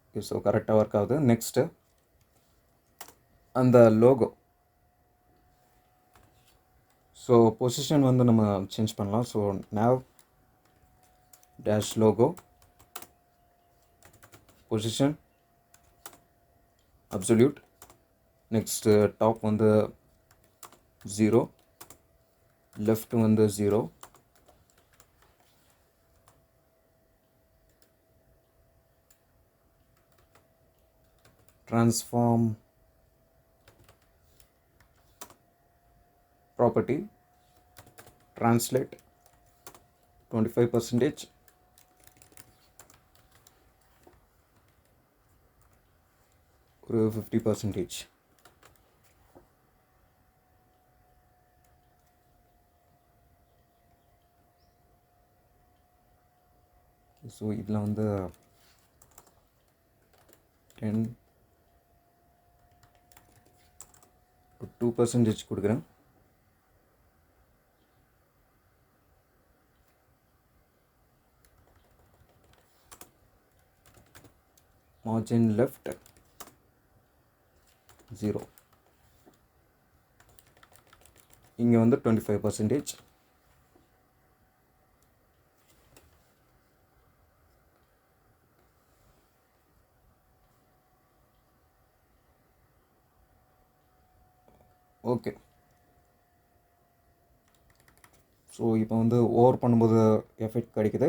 Okay, so கரெக்டாக ஒர்க் ஆகுது. நெக்ஸ்ட்டு அந்த லோகோ ஸோ பொசிஷன் வந்து நம்ம சேஞ்ச் பண்ணலாம். So nav dash logo position absolute. Next top வந்து 0, லெஃப்ட் வந்து 0, transform property, translate 25%, ஒரு 50%. ஸோ இதில் வந்து 10 2% கொடுக்குறேன். margin left 0, இங்கே வந்து 25%. ஓகே. ஸோ இப்போ வந்து ஓவர் பண்ணும்போது எஃபெக்ட் கிடைக்குது.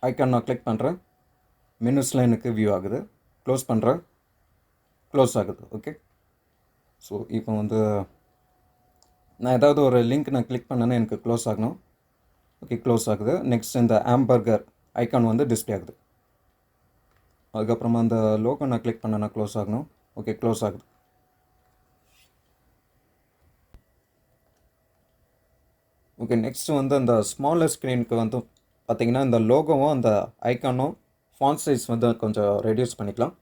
ஐக்கான் நான் கிளிக் பண்ணுறேன், மெனுஸில் எனக்கு வியூ ஆகுது. க்ளோஸ் பண்ணுறேன், க்ளோஸ் ஆகுது. ஓகே. ஸோ இப்போ வந்து நான் ஏதாவது ஒரு லிங்க் நான் கிளிக் பண்ணேன்னா எனக்கு க்ளோஸ் ஆகணும். ஓகே, க்ளோஸ் ஆகுது. நெக்ஸ்ட் இந்த ஆம்பர்கர் ஐக்கான் வந்து டிஸ்பிளே ஆகுது. அதுக்கப்புறமா அந்த லோகோ நான் கிளிக் பண்ணேன்னா க்ளோஸ் ஆகணும். ஓகே, க்ளோஸ் ஆகுது. ஓகே, நெக்ஸ்ட் வந்து அந்த ஸ்மாலர் ஸ்க்ரீனுக்கு வந்து பார்த்திங்கன்னா இந்த லோகோவும் அந்த ஐக்கானும் ஃபாண்ட் சைஸ் வந்து கொஞ்சம் ரெடியூஸ் பண்ணிக்கலாம்.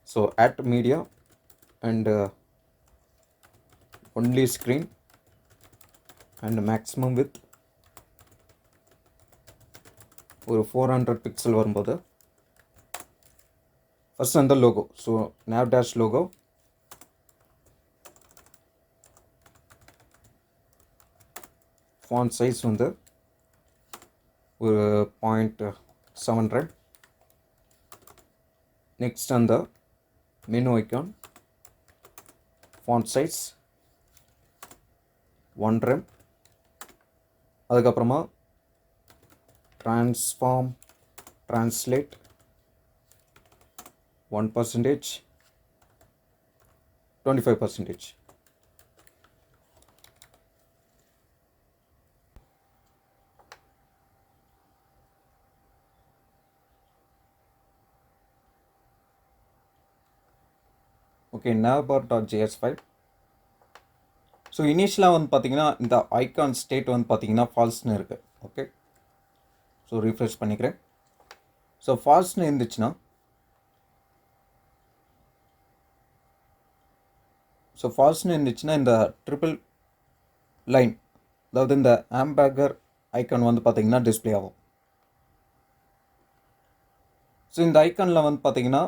So add media and only screen and maximum width ஒரு 400 பிக்சல் வரும்போது ஃபஸ்ட் அந்த logo. So nav dash logo, font size வந்து ஒரு 0.700. நெக்ஸ்ட் அந்த மெனு ஐக்கான் ஃபாண்ட் சைஸ் 100. அதுக்கப்புறமா transform translate 1%, 25%. Okay, navbar.js file. So இனிஷியலாக வந்து பார்த்திங்கன்னா இந்த ஐக்கான் ஸ்டேட் வந்து பார்த்திங்கன்னா ஃபால்ஸ்னு இருக்குது. ஓகே, ஸோ ரீஃப்ரெஷ் பண்ணிக்கிறேன். ஸோ ஃபால்ஸ்னு இருந்துச்சுன்னா இந்த ட்ரிபிள் லைன், அதாவது இந்த ஆம்பர்கர் ஐக்கான் வந்து பார்த்திங்கன்னா டிஸ்பிளே ஆகும். ஸோ இந்த ஐக்கானில் வந்து பார்த்திங்கன்னா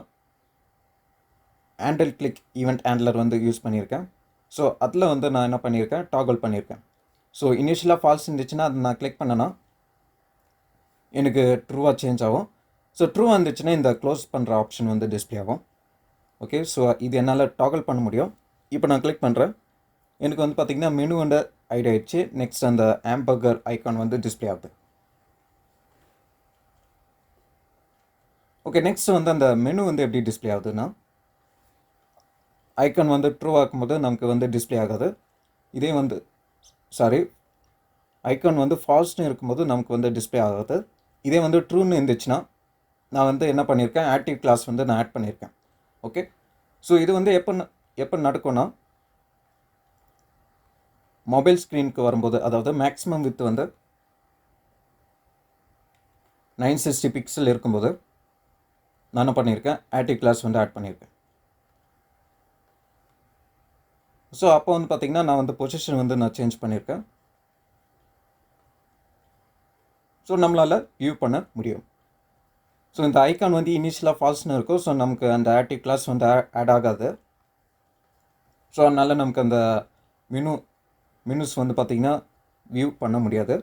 ஹேண்டில் கிளிக் ஈவெண்ட் ஹேண்ட்லர் வந்து யூஸ் பண்ணியிருக்கேன். ஸோ அதில் வந்து நான் என்ன பண்ணியிருக்கேன், டாகல் பண்ணியிருக்கேன். ஸோ இனிஷியலாக ஃபால்ஸ் இருந்துச்சுன்னா அதை நான் கிளிக் பண்ணேன்னா எனக்கு ட்ரூவாக சேஞ்ச் ஆகும். ஸோ ட்ரூ வந்துச்சுன்னா இந்த க்ளோஸ் பண்ணுற ஆப்ஷன் வந்து டிஸ்பிளே ஆகும். ஓகே, ஸோ இது என்னால் டாகல் பண்ண முடியும். இப்போ நான் கிளிக் பண்ணுறேன், எனக்கு வந்து பார்த்திங்கன்னா மெனு வந்து ஐட் ஆகிடுச்சு. நெக்ஸ்ட் அந்த ஆம்பர்கர் ஐக்கான் வந்து டிஸ்பிளே ஆகுது. ஓகே, நெக்ஸ்ட் வந்து அந்த மெனு வந்து எப்படி டிஸ்பிளே ஆகுதுன்னா, ஐக்கான் வந்து ட்ரூ ஆகும்போது நமக்கு வந்து டிஸ்பிளே ஆகாது. இதே வந்து ஐக்கான் வந்து ஃபால்ஸ்னு இருக்கும்போது நமக்கு வந்து டிஸ்பிளே ஆகாது. இதே வந்து ட்ரூன்னு இருந்துச்சுன்னா நான் வந்து என்ன பண்ணியிருக்கேன், ஆக்டிவ் கிளாஸ் வந்து நான் ஆட் பண்ணியிருக்கேன். ஓகே, ஸோ இது வந்து எப்போ நடக்கும்னா மொபைல் ஸ்க்ரீனுக்கு வரும்போது, அதாவது மேக்ஸிமம் வித் வந்து 960 பிக்சல் இருக்கும்போது நான் என்ன பண்ணியிருக்கேன், ஆக்டிவ் கிளாஸ் வந்து ஆட் பண்ணியிருக்கேன். ஸோ அப்போ வந்து பார்த்திங்கன்னா நான் வந்து பொசிஷன் வந்து நான் சேஞ்ச் பண்ணியிருக்கேன். ஸோ நம்மளால் வியூ பண்ண முடியும். ஸோ இந்த ஐக்கான் வந்து இனிஷியலாக ஃபால்ஸ்னு இருக்கும். ஸோ நமக்கு அந்த ஆக்டிவ் கிளாஸ் வந்து ஆட் ஆகாது. ஸோ அதனால் நமக்கு அந்த மெனுஸ் வந்து பார்த்திங்கன்னா வியூ பண்ண முடியாது.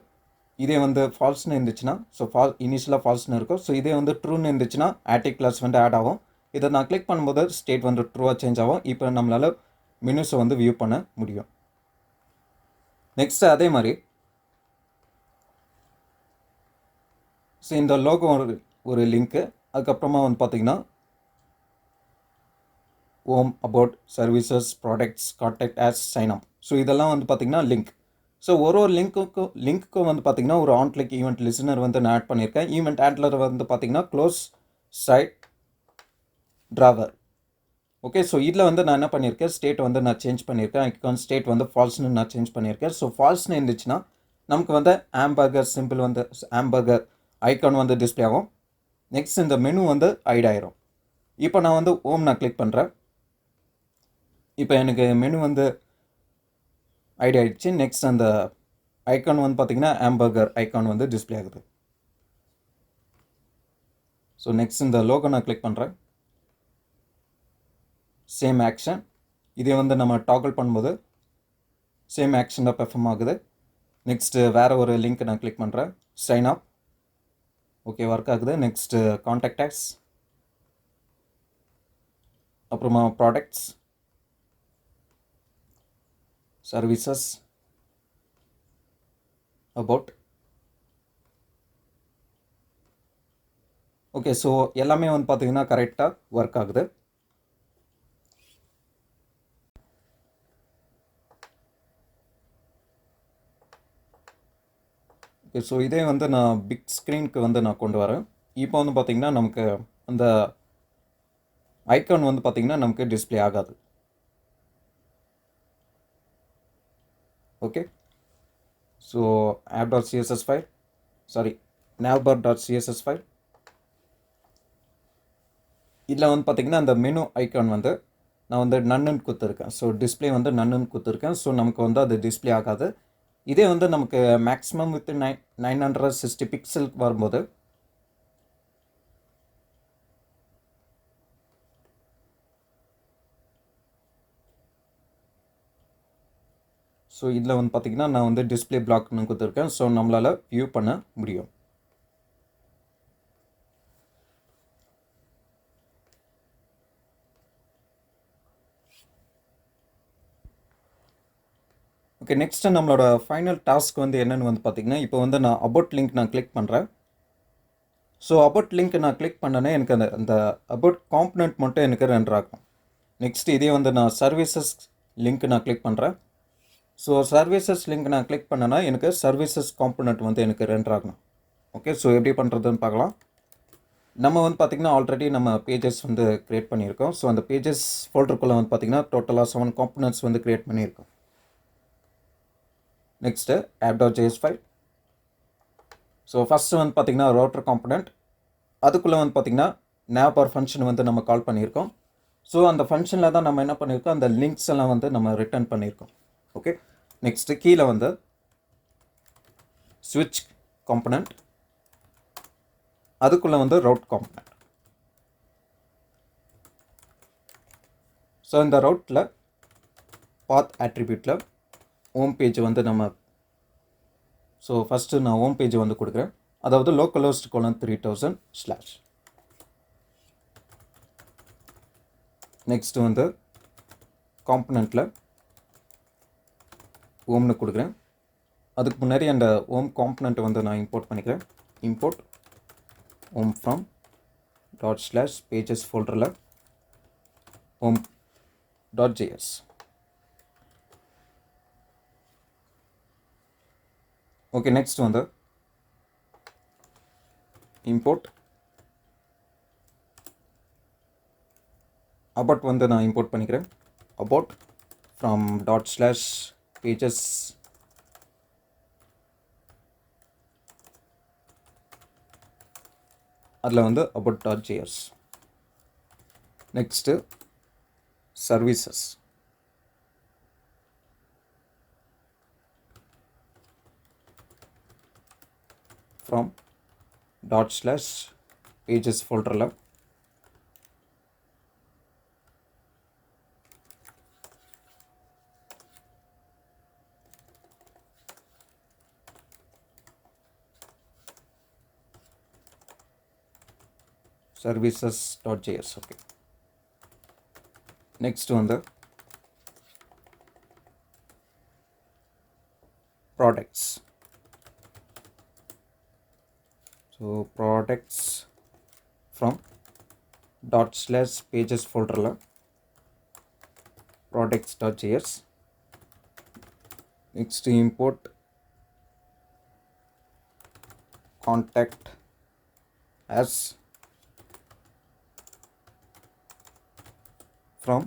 இதே வந்து ஃபால்ஸ்னு இருந்துச்சுன்னா ஸோ இனிஷியலாக ஃபால்ஸ்னு இருக்கும். ஸோ இதே வந்து ட்ரூன்னு இருந்துச்சுன்னா ஆட்டிக் கிளாஸ் வந்து ஆட் ஆகும். இதை நான் கிளிக் பண்ணும்போது ஸ்டேட் வந்து ட்ரூவாக சேஞ்ச் ஆகும். இப்போ நம்மளால் மெனுஸை வந்து வியூ பண்ண முடியும். நெக்ஸ்ட்டு அதே மாதிரி ஸோ இந்த லோகோ ஒரு லிங்க்கு, அதுக்கப்புறமா வந்து பார்த்திங்கன்னா home, about, services, products, contact, us, sign up. So இதெல்லாம் வந்து பார்த்திங்கன்னா லிங்க். ஸோ ஒரு லிங்க்குக்கும் வந்து பார்த்திங்கன்னா ஒரு ஆன் கிளிக் ஈவெண்ட் லிசனர் வந்து நான் ஆட் பண்ணியிருக்கேன். ஈவெண்ட் ஆட்லர் வந்து பார்த்திங்கன்னா close side drawer. Okay, so இதில் வந்து நான் என்ன பண்ணியிருக்கேன், ஸ்டேட் வந்து நான் சேஞ்ச் பண்ணியிருக்கேன். ஐக்கான் ஸ்டேட் வந்து ஃபால்ஸ்னு நான் சேஞ்ச் பண்ணியிருக்கேன். ஸோ ஃபால்ஸ்னு இருந்துச்சுன்னா நமக்கு வந்து ஆம்பர்கர் சிம்பிள் வந்து ஆம்பர்கர் ஐக்கான் வந்து டிஸ்பிளே ஆகும். நெக்ஸ்ட் இந்த மெனு வந்து ஹைட் ஆயிரும். இப்போ நான் வந்து நான் கிளிக் பண்ணுறேன். இப்போ எனக்கு மெனு வந்து ஹைட் ஆகிடுச்சு. நெக்ஸ்ட் அந்த ஐக்கான் வந்து பார்த்திங்கன்னா ஆம்பர்கர் ஐக்கான் வந்து டிஸ்பிளே ஆகுது. ஸோ நெக்ஸ்ட் இந்த லோகோ நான் கிளிக் பண்ணுறேன். Same action. இதே வந்து நம்ம டாக்கிள் பண்ணும்போது சேம் ஆக்ஷன் தான் பெர்ஃபார்ம் ஆகுது. நெக்ஸ்ட்டு வேறு ஒரு லிங்க் நான் கிளிக் பண்ணுறேன். Sign up. ஓகே, ஒர்க் ஆகுது. நெக்ஸ்ட்டு கான்டாக்ட் ஆஸ், அப்புறமா products, services, about. Okay, so எல்லாமே வந்து பார்த்திங்கன்னா கரெக்டாக ஒர்க் ஆகுது. ஓகே, ஸோ இதே வந்து நான் பிக் ஸ்க்ரீனுக்கு வந்து நான் கொண்டு வரேன். இப்போ வந்து பார்த்திங்கன்னா நமக்கு அந்த ஐக்கான் வந்து பார்த்திங்கன்னா நமக்கு டிஸ்பிளே ஆகாது. Okay, so app.css file, sorry navbar.css file. இதில் வந்து பார்த்திங்கன்னா அந்த மெனு ஐக்கான் வந்து நான் வந்து நன்னுன்னு கொடுத்துருக்கேன். ஸோ டிஸ்பிளே வந்து நன்னுன்னு கொடுத்துருக்கேன். ஸோ நமக்கு வந்து அது டிஸ்பிளே ஆகாது. இதே வந்து நமக்கு மேக்ஸிமம் வித் 960 பிக்சல் வரும்போது ஸோ இதில் வந்து பார்த்திங்கன்னா நான் வந்து டிஸ்பிளே பிளாக்னு கொடுத்துருக்கேன். ஸோ நம்மளால் வியூ பண்ண முடியும். ஓகே, நெக்ஸ்ட்டு நம்மளோட ஃபைனல் டாஸ்க் வந்து என்னென்னு வந்து பார்த்திங்கன்னா, இப்போ வந்து நான் அபவுட் லிங்க் நான் கிளிக் பண்ணுறேன். ஸோ அபவுட் லிங்க் நான் கிளிக் பண்ணேன்னா எனக்கு அந்த அபவுட் காம்பனண்ட் மட்டும் எனக்கு ரெண்டர் ஆகும். நெக்ஸ்ட் இதே வந்து நான் சர்வீசஸ் லிங்க் நான் கிளிக் பண்ணுறேன். ஸோ சர்வீசஸ் லிங்க் நான் கிளிக் பண்ணேன்னா எனக்கு சர்வீசஸ் காம்பனண்ட் வந்து எனக்கு ரெண்டர் ஆகணும். ஓகே, ஸோ எப்படி பண்ணுறதுன்னு பார்க்கலாம். நம்ம வந்து பார்த்திங்கன்னா ஆல்ரெடி நம்ம பேஜஸ் வந்து க்ரியேட் பண்ணியிருக்கோம். ஸோ அந்த பேஜஸ் ஃபோல்டருக்குள்ளே வந்து பார்த்திங்கன்னா டோட்டலாக 7 காம்பனண்ட்ஸ் வந்து க்ரியேட் பண்ணியிருக்கோம். Next app.js file. So first வந்து பார்த்திங்கன்னா router காம்பனண்ட், அதுக்குள்ளே வந்து பார்த்திங்கன்னா navbar ஃபங்க்ஷன் வந்து நம்ம கால் பண்ணியிருக்கோம். ஸோ அந்த ஃபங்க்ஷனில் தான் நம்ம என்ன பண்ணியிருக்கோம், அந்த லிங்க்ஸ் எல்லாம் வந்து நம்ம ரிட்டர்ன் பண்ணியிருக்கோம். ஓகே, நெக்ஸ்ட்டு கீழே வந்து ஸ்விட்ச் காம்பனண்ட், அதுக்குள்ளே வந்து route காம்பனண்ட். ஸோ இந்த ரவுட்டில் பாத் ஆட்ரிபியூட்டில் ஹோம் பேஜ் வந்து நம்ம ஸோ ஃபஸ்ட்டு நான் ஹோம் பேஜ் வந்து கொடுக்குறேன். அதாவது localhost:3000/. நெக்ஸ்ட்டு வந்து காம்பனண்ட்டில் ஹோம்னு கொடுக்குறேன். அதுக்கு முன்னாடி அந்த ஹோம் காம்பனண்ட்டை வந்து நான் இம்போர்ட் பண்ணிக்கிறேன். Import home from /pages ஃபோல்டரில் home.js. Okay, next வந்து இம்போர்ட் அபவுட் வந்து நான் இம்போர்ட் பண்ணிக்கிறேன். அபவுட் ஃப்ரம் /pages அதில் வந்து about.js. Next services from /pages ஃபோல்டரில் services.js. Okay, next வந்து products. So products from /pages folderல products.js. next import contact as from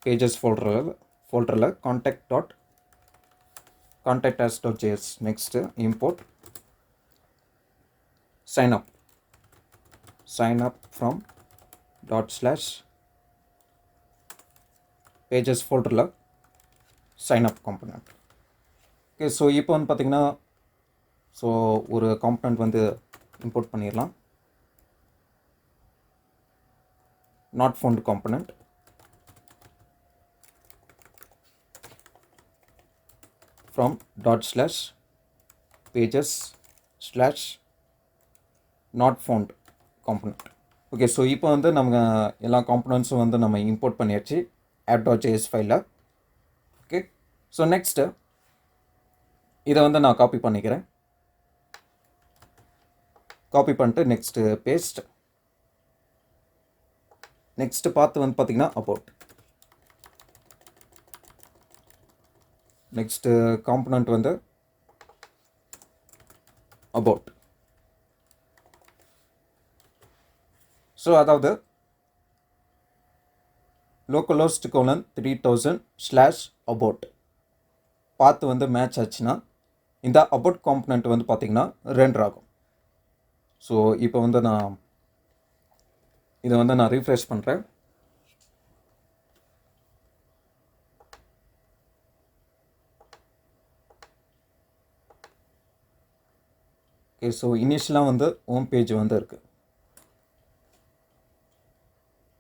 /pages folderல contact as.js. next import sign up from /pages folderல sign up component. Okay, so இப்போ வந்து பார்த்திங்கன்னா so ஒரு component வந்து import பண்ணிடலாம். not found component from /pages /not found component. Okay, so இப்போ வந்து நம்ம எல்லா காம்பனண்ட்ஸும் வந்து நம்ம இம்போர்ட் பண்ணியாச்சு app.js ஃபைலில். ஓகே, ஸோ நெக்ஸ்ட்டு இதை வந்து நான் காப்பி பண்ணிக்கிறேன். காப்பி பண்ணிட்டு நெக்ஸ்ட்டு பேஸ்ட். நெக்ஸ்ட்டு பார்த்து வந்து பார்த்திங்கன்னா about. நெக்ஸ்ட்டு காம்பனண்ட் வந்து about. ஸோ அதாவது localhost 3000/about பார்த்து வந்து மேட்ச் ஆச்சுன்னா இந்த about காம்பனண்ட் வந்து பார்த்திங்கன்னா ரெண்டர் ஆகும். ஸோ இப்போ வந்து நான் இதை வந்து நான் ரீஃப்ரெஷ் பண்ணுறேன். ஓகே, ஸோ இனிஷியலாக வந்து ஹோம் பேஜ் வந்து இருக்குது.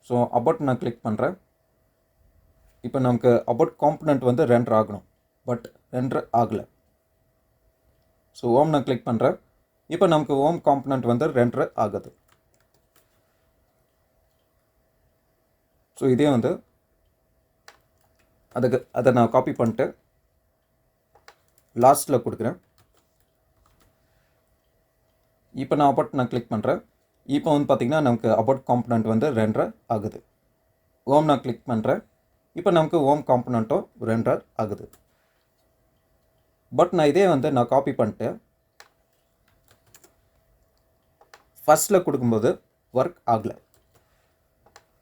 ஸோ about நான் கிளிக் பண்ணுறேன். இப்போ நமக்கு about காம்பனண்ட் வந்து ரெண்டர் ஆகணும், பட் ரெண்டர் ஆகலை. ஸோ ஹோம் நான் கிளிக் பண்ணுறேன். இப்போ நமக்கு ஹோம் காம்பனண்ட் வந்து ரெண்டர் ஆகுது. ஸோ இதே வந்து அதை நான் காப்பி பண்ணிட்டு லாஸ்ட்டில் கொடுக்குறேன். இப்போ நான் about நான் கிளிக் பண்ணுறேன். இப்போ வந்து பார்த்திங்கன்னா நமக்கு about காம்பனண்ட் வந்து ரெண்டர் ஆகுது. ஹோம் நான் கிளிக் பண்ணுறேன். இப்போ நமக்கு ஹோம் காம்பனண்ட்டும் ரெண்டர் ஆகுது. பட் நான் இதே வந்து நான் காப்பி பண்ணிட்டு ஃபஸ்ட்டில் கொடுக்கும்போது ஒர்க் ஆகலை.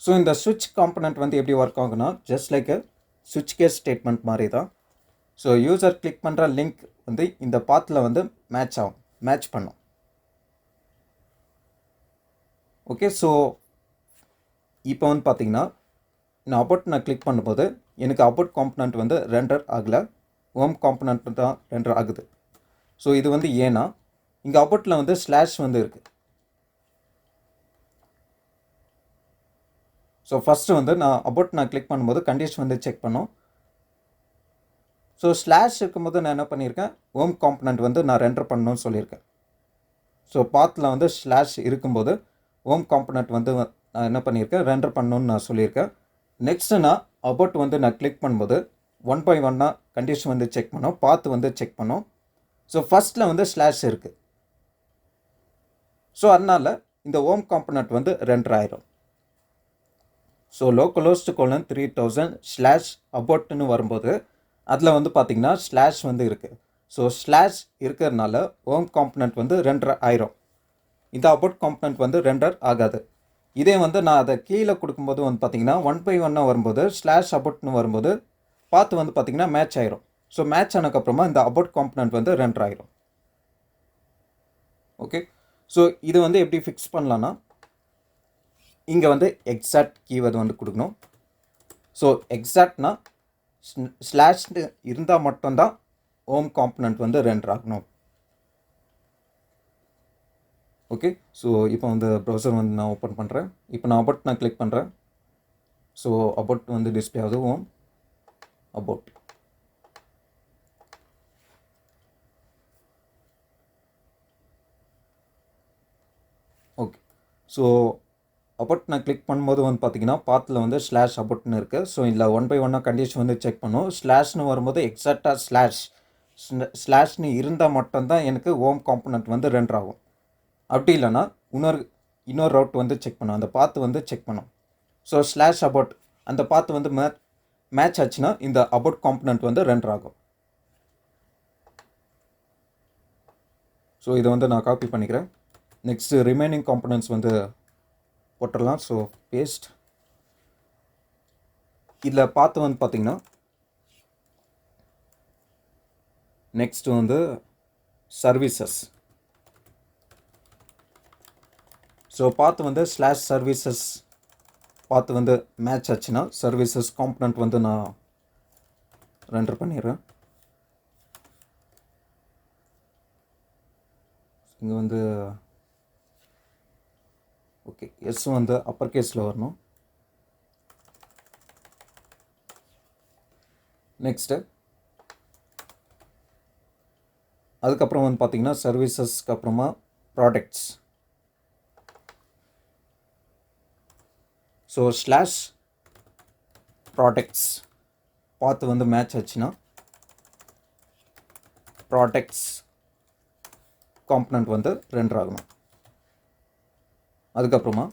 ஸோ இந்த ஸ்விட்ச் காம்பனண்ட் வந்து எப்படி ஒர்க் ஆகுனா ஜஸ்ட் லைக் ஸ்விட்ச் கேஸ் ஸ்டேட்மெண்ட் மாதிரி தான். ஸோ யூசர் கிளிக் பண்ணுற லிங்க் வந்து இந்த பாத்தில் வந்து மேட்ச் பண்ணும். ஓகே, ஸோ இப்போ வந்து பார்த்திங்கன்னா நான் about நான் கிளிக் பண்ணும்போது எனக்கு about காம்பனண்ட் வந்து ரெண்டர் ஆகலை, ஹோம் காம்பனண்ட் தான் ரெண்டர் ஆகுது. ஸோ இது வந்து ஏன்னா இங்கே aboutல வந்து ஸ்லாஷ் வந்து இருக்குது. ஸோ ஃபஸ்ட்டு வந்து நான் about நான் கிளிக் பண்ணும்போது கண்டிஷன் வந்து செக் பண்ணோம். ஸோ ஸ்லாஷ் இருக்கும்போது நான் என்ன பண்ணியிருக்கேன், ஹோம் காம்பனண்ட் வந்து நான் ரெண்டர் பண்ணணும்னு சொல்லியிருக்கேன். ஸோ பாத்தில் வந்து ஸ்லாஷ் இருக்கும்போது ஹோம் காம்பனண்ட் வந்து நான் என்ன பண்ணியிருக்கேன், ரெண்டர் பண்ணணும்னு நான் சொல்லியிருக்கேன். நெக்ஸ்ட்டு நான் about வந்து நான் கிளிக் பண்ணும்போது 1 by 1 கண்டிஷன் வந்து செக் பண்ணோம், பாத்து வந்து செக் பண்ணோம். ஸோ ஃபஸ்ட்டில் வந்து ஸ்லாஷ் இருக்குது. ஸோ அதனால் இந்த ஹோம் காம்பனண்ட் வந்து ரெண்டர் ஆயிரும். ஸோ localhost 3000/aboutன்னு வரும்போது அதில் வந்து பார்த்திங்கன்னா ஸ்லாஷ் வந்து இருக்குது. ஸோ ஸ்லாஷ் இருக்கிறதுனால ஹோம் காம்பனண்ட் வந்து ரெண்டர் ஆயிரும். இந்த about காம்பனண்ட் வந்து ரெண்டர் ஆகாது. இதே வந்து நான் அதை கீழே கொடுக்கும்போது வந்து பார்த்திங்கன்னா 1 by 1 வரும்போது ஸ்லாஷ் aboutன்னு வரும்போது பார்த்து வந்து பார்த்திங்கன்னா மேட்ச் ஆயிரும். ஸோ மேட்ச் ஆனதுக்கப்புறமா இந்த about காம்பனண்ட் வந்து ரெண்டர் ஆயிரும். ஓகே, ஸோ இது வந்து எப்படி ஃபிக்ஸ் பண்ணலான்னா இங்கே வந்து எக்ஸாக்ட் கீவேர்டு வந்து கொடுக்கணும். ஸோ எக்ஸாக்ட்னா ஸ்லாஷ் இருந்தால் மட்டும்தான் ஹோம் காம்பனண்ட் வந்து ரெண்டர் ஆகணும். ஓகே, ஸோ இப்போ வந்து ப்ரௌசர் வந்து நான் ஓப்பன் பண்ணுறேன். இப்போ நான் about நான் கிளிக் பண்ணுறேன். ஸோ about வந்து டிஸ்பிளே ஆகுது, ஹோம் about. ஸோ அபவுட் நான் கிளிக் பண்ணும்போது வந்து பார்த்தீங்கன்னா பாத்தில் வந்து ஸ்லாஷ் அபவுட்னு இருக்குது. ஸோ இதில் ஒன் பை ஒன்னாக கண்டிஷன் வந்து செக் பண்ணும். ஸ்லாஷ்னு வரும்போது எக்ஸாக்டாக ஸ்லாஷ்னு இருந்தால் மட்டும்தான் எனக்கு ஹோம் காம்பனண்ட் வந்து ரெண்டர் ஆகும். அப்படி இல்லைன்னா இன்னொரு ரவுட் வந்து செக் பண்ணும், அந்த பாத்து வந்து செக் பண்ணும். ஸோ ஸ்லாஷ் அபவுட் அந்த பாத்து வந்து மேட்ச் ஆச்சுன்னா இந்த அபவுட் காம்பனண்ட் வந்து ரெண்டர் ஆகும். ஸோ இதை வந்து நான் காப்பி பண்ணிக்கிறேன். நெக்ஸ்ட்டு ரிமைனிங் காம்பனன்ட்ஸ் வந்து போட்டுடலாம். So paste. இதில் பார்த்து வந்து பார்த்திங்கன்னா நெக்ஸ்ட் வந்து சர்வீசஸ். ஸோ பார்த்து வந்து ஸ்லாஷ் சர்வீசஸ் பார்த்து வந்து மேட்ச் ஆச்சுன்னா சர்வீசஸ் காம்பனண்ட் வந்து நான் ரெண்டர் பண்ணிடுறேன். இங்கே வந்து ஓகே எஸ் வந்து அப்பர் கேஸில் வரணும். நெக்ஸ்ட்டு அதுக்கப்புறம் வந்து பார்த்திங்கன்னா சர்வீசஸ்க்கு அப்புறமா ப்ராடக்ட்ஸ். ஸோ ஸ்லாஷ் ப்ராடக்ட்ஸ் பார்த்து வந்து மேட்ச் ஆச்சுன்னா ப்ராடக்ட்ஸ் காம்பனண்ட் வந்து ரெண்டர் ஆகணும். அதுக்கப்புறமா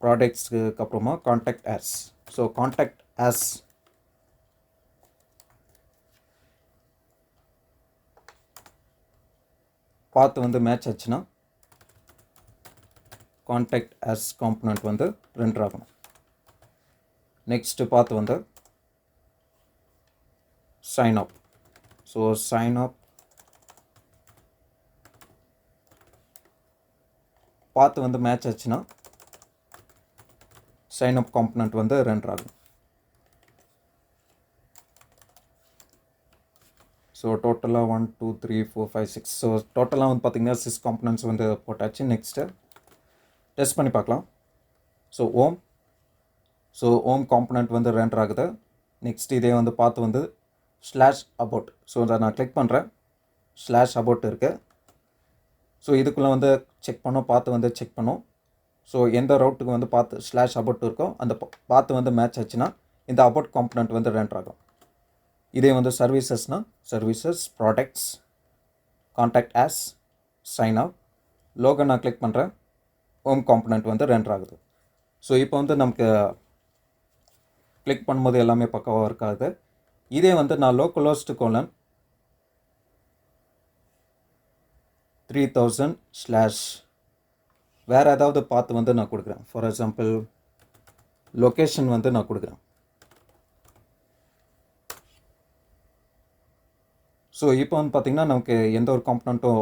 ப்ராடக்ட்ஸ்க்கு அப்புறமா contact us. So contact us பார்த்து வந்து மேட்ச் ஆச்சுன்னா கான்டாக்ட் ஆஸ் காம்பனண்ட் வந்து ரெண்டர் ஆகணும். நெக்ஸ்ட்டு பார்த்து வந்து sign up. So sign up பார்த்து வந்து மேட்ச் ஆச்சுன்னா சைன் அப் காம்பனண்ட் வந்து ரெண்டர் ஆகும். ஸோ டோட்டலாக 1 2 3 4 5 6. ஸோ டோட்டலாக வந்து பார்த்திங்கன்னா 6 காம்பனன்ட்ஸ் வந்து போட்டாச்சு. நெக்ஸ்ட்டு டெஸ்ட் பண்ணி பார்க்கலாம். ஸோ ஓம் காம்பனண்ட் வந்து ரெண்டர் ஆகுது. நெக்ஸ்ட் இதே வந்து பார்த்து வந்து ஸ்லாஷ் அபவுட். ஸோ அதை நான் கிளிக் பண்ணுறேன். ஸ்லாஷ் அபவுட் இருக்குது. ஸோ இதுக்குள்ளே வந்து செக் பண்ணோம், பார்த்து வந்து செக் பண்ணோம். ஸோ எந்த ரவுட்டுக்கு வந்து பார்த்து ஸ்லாஷ் அபவுட் இருக்கோ அந்த பார்த்து வந்து மேட்ச் ஆச்சுன்னா இந்த அபவுட் காம்பனண்ட் வந்து ரெண்டர் ஆகும். இதே வந்து சர்வீசஸ்னால் services products contact us sign up logo நான் கிளிக் பண்ணுறேன். ஹோம் காம்பனண்ட் வந்து ரெண்டர் ஆகுது. ஸோ இப்போ வந்து நமக்கு கிளிக் பண்ணும்போது எல்லாமே பக்காவாக இருக்காது. இதே வந்து நான் லோக்கலோஸ்ட் கோலன் 3000 ஸ்லாஷ் வேறு ஏதாவது பார்த்து வந்து நான் கொடுக்குறேன். ஃபார் எக்ஸாம்பிள் லொக்கேஷன் வந்து நான் கொடுக்குறேன். ஸோ இப்போ வந்து பார்த்திங்கன்னா நமக்கு எந்த ஒரு காம்பனண்ட்டும்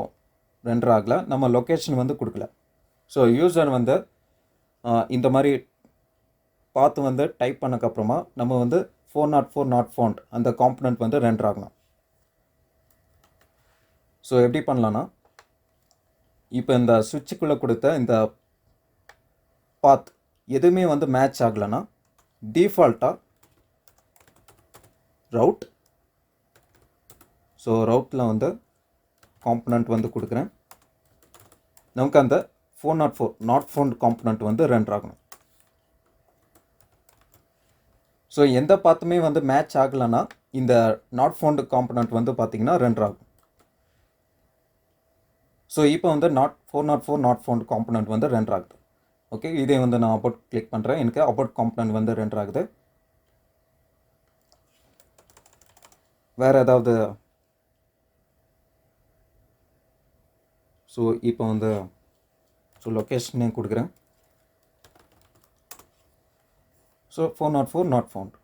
ரெண்டர் ஆகலை, நம்ம லொக்கேஷன் வந்து கொடுக்கல. ஸோ யூசர் வந்து இந்த மாதிரி பார்த்து வந்து டைப் பண்ணக்கப்புறமா நம்ம வந்து 404 நாட் ஃபவுண்ட் அந்த காம்பனண்ட் வந்து ரெண்டர் ஆகணும். ஸோ எப்படி பண்ணலான்னா இப்போ இந்த சுவிட்சுக்குள்ளே கொடுத்த இந்த பாத் எதுவுமே வந்து மேட்ச் ஆகலைன்னா டிஃபால்ட்டாக ரவுட். ஸோ ரவுட்டில் வந்து காம்பனண்ட் வந்து கொடுக்குறேன். நமக்கு அந்த 404 நாட் ஃபவுண்ட் காம்பனண்ட் வந்து ரெண்டர் ஆகணும். ஸோ எந்த பார்த்துமே வந்து மேட்ச் ஆகலைன்னா இந்த நாட் ஃபவுண்ட் காம்பனண்ட் வந்து பார்த்திங்கன்னா ரெண்டர் ஆகும். ஸோ இப்போ வந்து 404 நாட் ஃபவுண்ட் காம்பனண்ட் வந்து ரெண்டர் ஆகுது. ஓகே, இதே வந்து நான் அபவுட் கிளிக் பண்ணுறேன். எனக்கு அபவுட் காம்பனண்ட் வந்து ரெண்டர் ஆகுது. வேறு ஏதாவது ஸோ இப்போ வந்து லொக்கேஷனே கொடுக்குறேன். So 404 not found.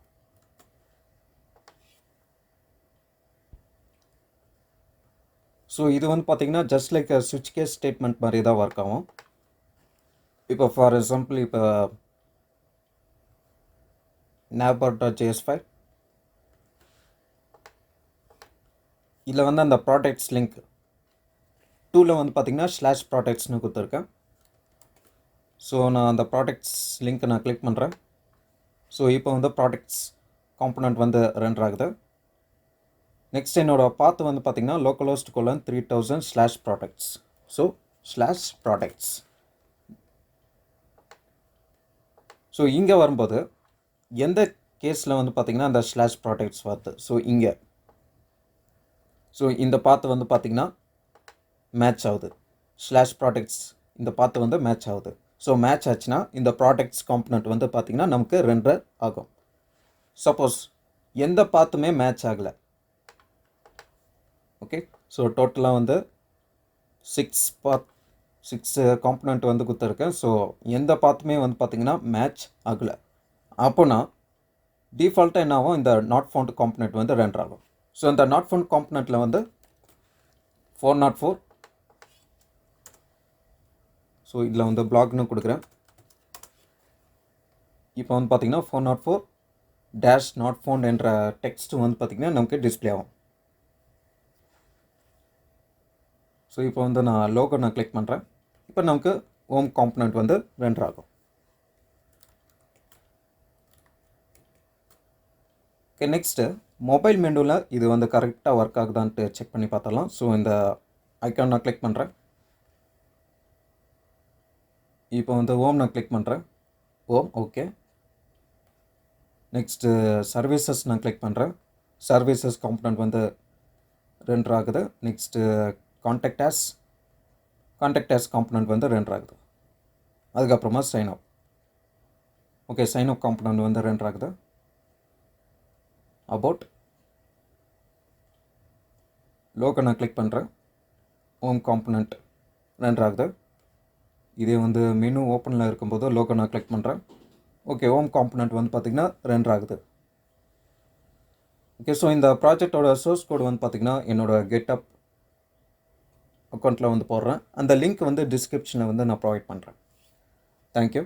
ஸோ இது வந்து பார்த்திங்கன்னா ஜஸ்ட் லைக் சுவிட்ச் கேஸ் ஸ்டேட்மெண்ட் மாதிரி தான் ஒர்க் ஆகும். இப்போ ஃபார் எக்ஸாம்பிள் இப்போ navbar.js ஃபைல் இதில் வந்து அந்த ப்ராடக்ட்ஸ் லிங்க் 2ல் வந்து பார்த்திங்கன்னா ஸ்லாஷ் ப்ராடக்ட்ஸ்னு கொடுத்துருக்கேன். ஸோ நான் அந்த ப்ராடக்ட்ஸ் லிங்க்கை நான் கிளிக் பண்ணுறேன். ஸோ இப்போ வந்து ப்ராடக்ட்ஸ் காம்பனண்ட் வந்து ரெண்டர் ஆகுது. நெக்ஸ்ட் என்னோடய பார்த்து வந்து பார்த்திங்கன்னா localhost colon 3000 slash products. So slash products so இங்கே வரும்போது எந்த கேஸில் வந்து பார்த்திங்கன்னா அந்த ஸ்லாஷ் ப்ராடக்ட்ஸ் வருது. ஸோ இங்கே ஸோ இந்த பாத்து வந்து பார்த்திங்கன்னா மேட்ச் ஆகுது. ஸ்லாஷ் ப்ராடக்ட்ஸ் இந்த பாத்து வந்து மேட்ச் ஆகுது. ஸோ மேட்ச் ஆச்சுன்னா இந்த ப்ராடக்ட்ஸ் காம்பனண்ட் வந்து பார்த்திங்கன்னா நமக்கு ரெண்டர் ஆகும். சப்போஸ் எந்த பாத்துமே மேட்ச் ஆகலை, ஓகே, ஸோ டோட்டலாக வந்து 6 காம்பனண்ட் வந்து கொடுத்துருக்கேன். ஸோ எந்த பாத்துமே வந்து பார்த்திங்கன்னா மேட்ச் ஆகலை. அப்போனா டிஃபால்ட்டாக என்ன ஆகும், இந்த நாட் ஃபவுண்ட் காம்பனண்ட் வந்து ரெண்டர் ஆகும். ஸோ இந்த நாட் ஃபவுண்ட் காம்பனண்ட்டில் வந்து 404, ஸோ இதில் வந்து பிளாக்னு கொடுக்குறேன். இப்போ வந்து பார்த்திங்கன்னா 404 டேஷ் நாட் ஃபவுண்ட் என்ற டெக்ஸ்ட் வந்து பார்த்திங்கன்னா நமக்கு டிஸ்பிளே ஆகும். ஸோ இப்போ வந்து நான் லோகோ நான் கிளிக் பண்ணுறேன். இப்போ நமக்கு ஹோம் காம்பனண்ட் வந்து ரெண்டர் ஆகும். ஓகே, நெக்ஸ்ட்டு மொபைல் மெனுவில் இது வந்து கரெக்டாக ஒர்க் ஆகுதான்ட்டு செக் பண்ணி பார்த்தலாம். ஸோ இந்த ஐக்கான் நான் கிளிக் பண்ணுறேன். இப்போ வந்து ஹோம் நான் கிளிக் பண்ணுறேன். Home, okay. நெக்ஸ்ட்டு சர்வீசஸ் நான் கிளிக் பண்ணுறேன். சர்வீசஸ் காம்பனண்ட் வந்து ரெண்டர் ஆகுது. நெக்ஸ்ட்டு கான்டாக்ட் ஆஸ் காம்பனண்ட் வந்து ரெண்டர் ஆகுது. அதுக்கப்புறமா sign up, okay, sign up component வந்து ரெண்டர் ஆகுது. அபவுட் லோகோ நான் கிளிக் பண்ணுறேன். ஹோம் காம்பனண்ட் ரெண்டர் ஆகுது. இதே வந்து மெனு ஓப்பனில் இருக்கும்போது லோகோ நான் கிளிக் பண்ணுறேன். ஓகே, ஹோம் காம்பனண்ட் வந்து பார்த்திங்கன்னா ரெண்டர் ஆகுது. ஓகே, ஸோ இந்த ப்ராஜெக்டோட சோர்ஸ் கோடு வந்து பார்த்திங்கன்னா என்னோடய கெட்டப் அக்கௌண்ட்டில் வந்து போடுறேன். அந்த லிங்க் வந்து டிஸ்கிரிப்ஷனில் வந்து நான் ப்ரொவைட் பண்ணுறேன். தேங்க்யூ.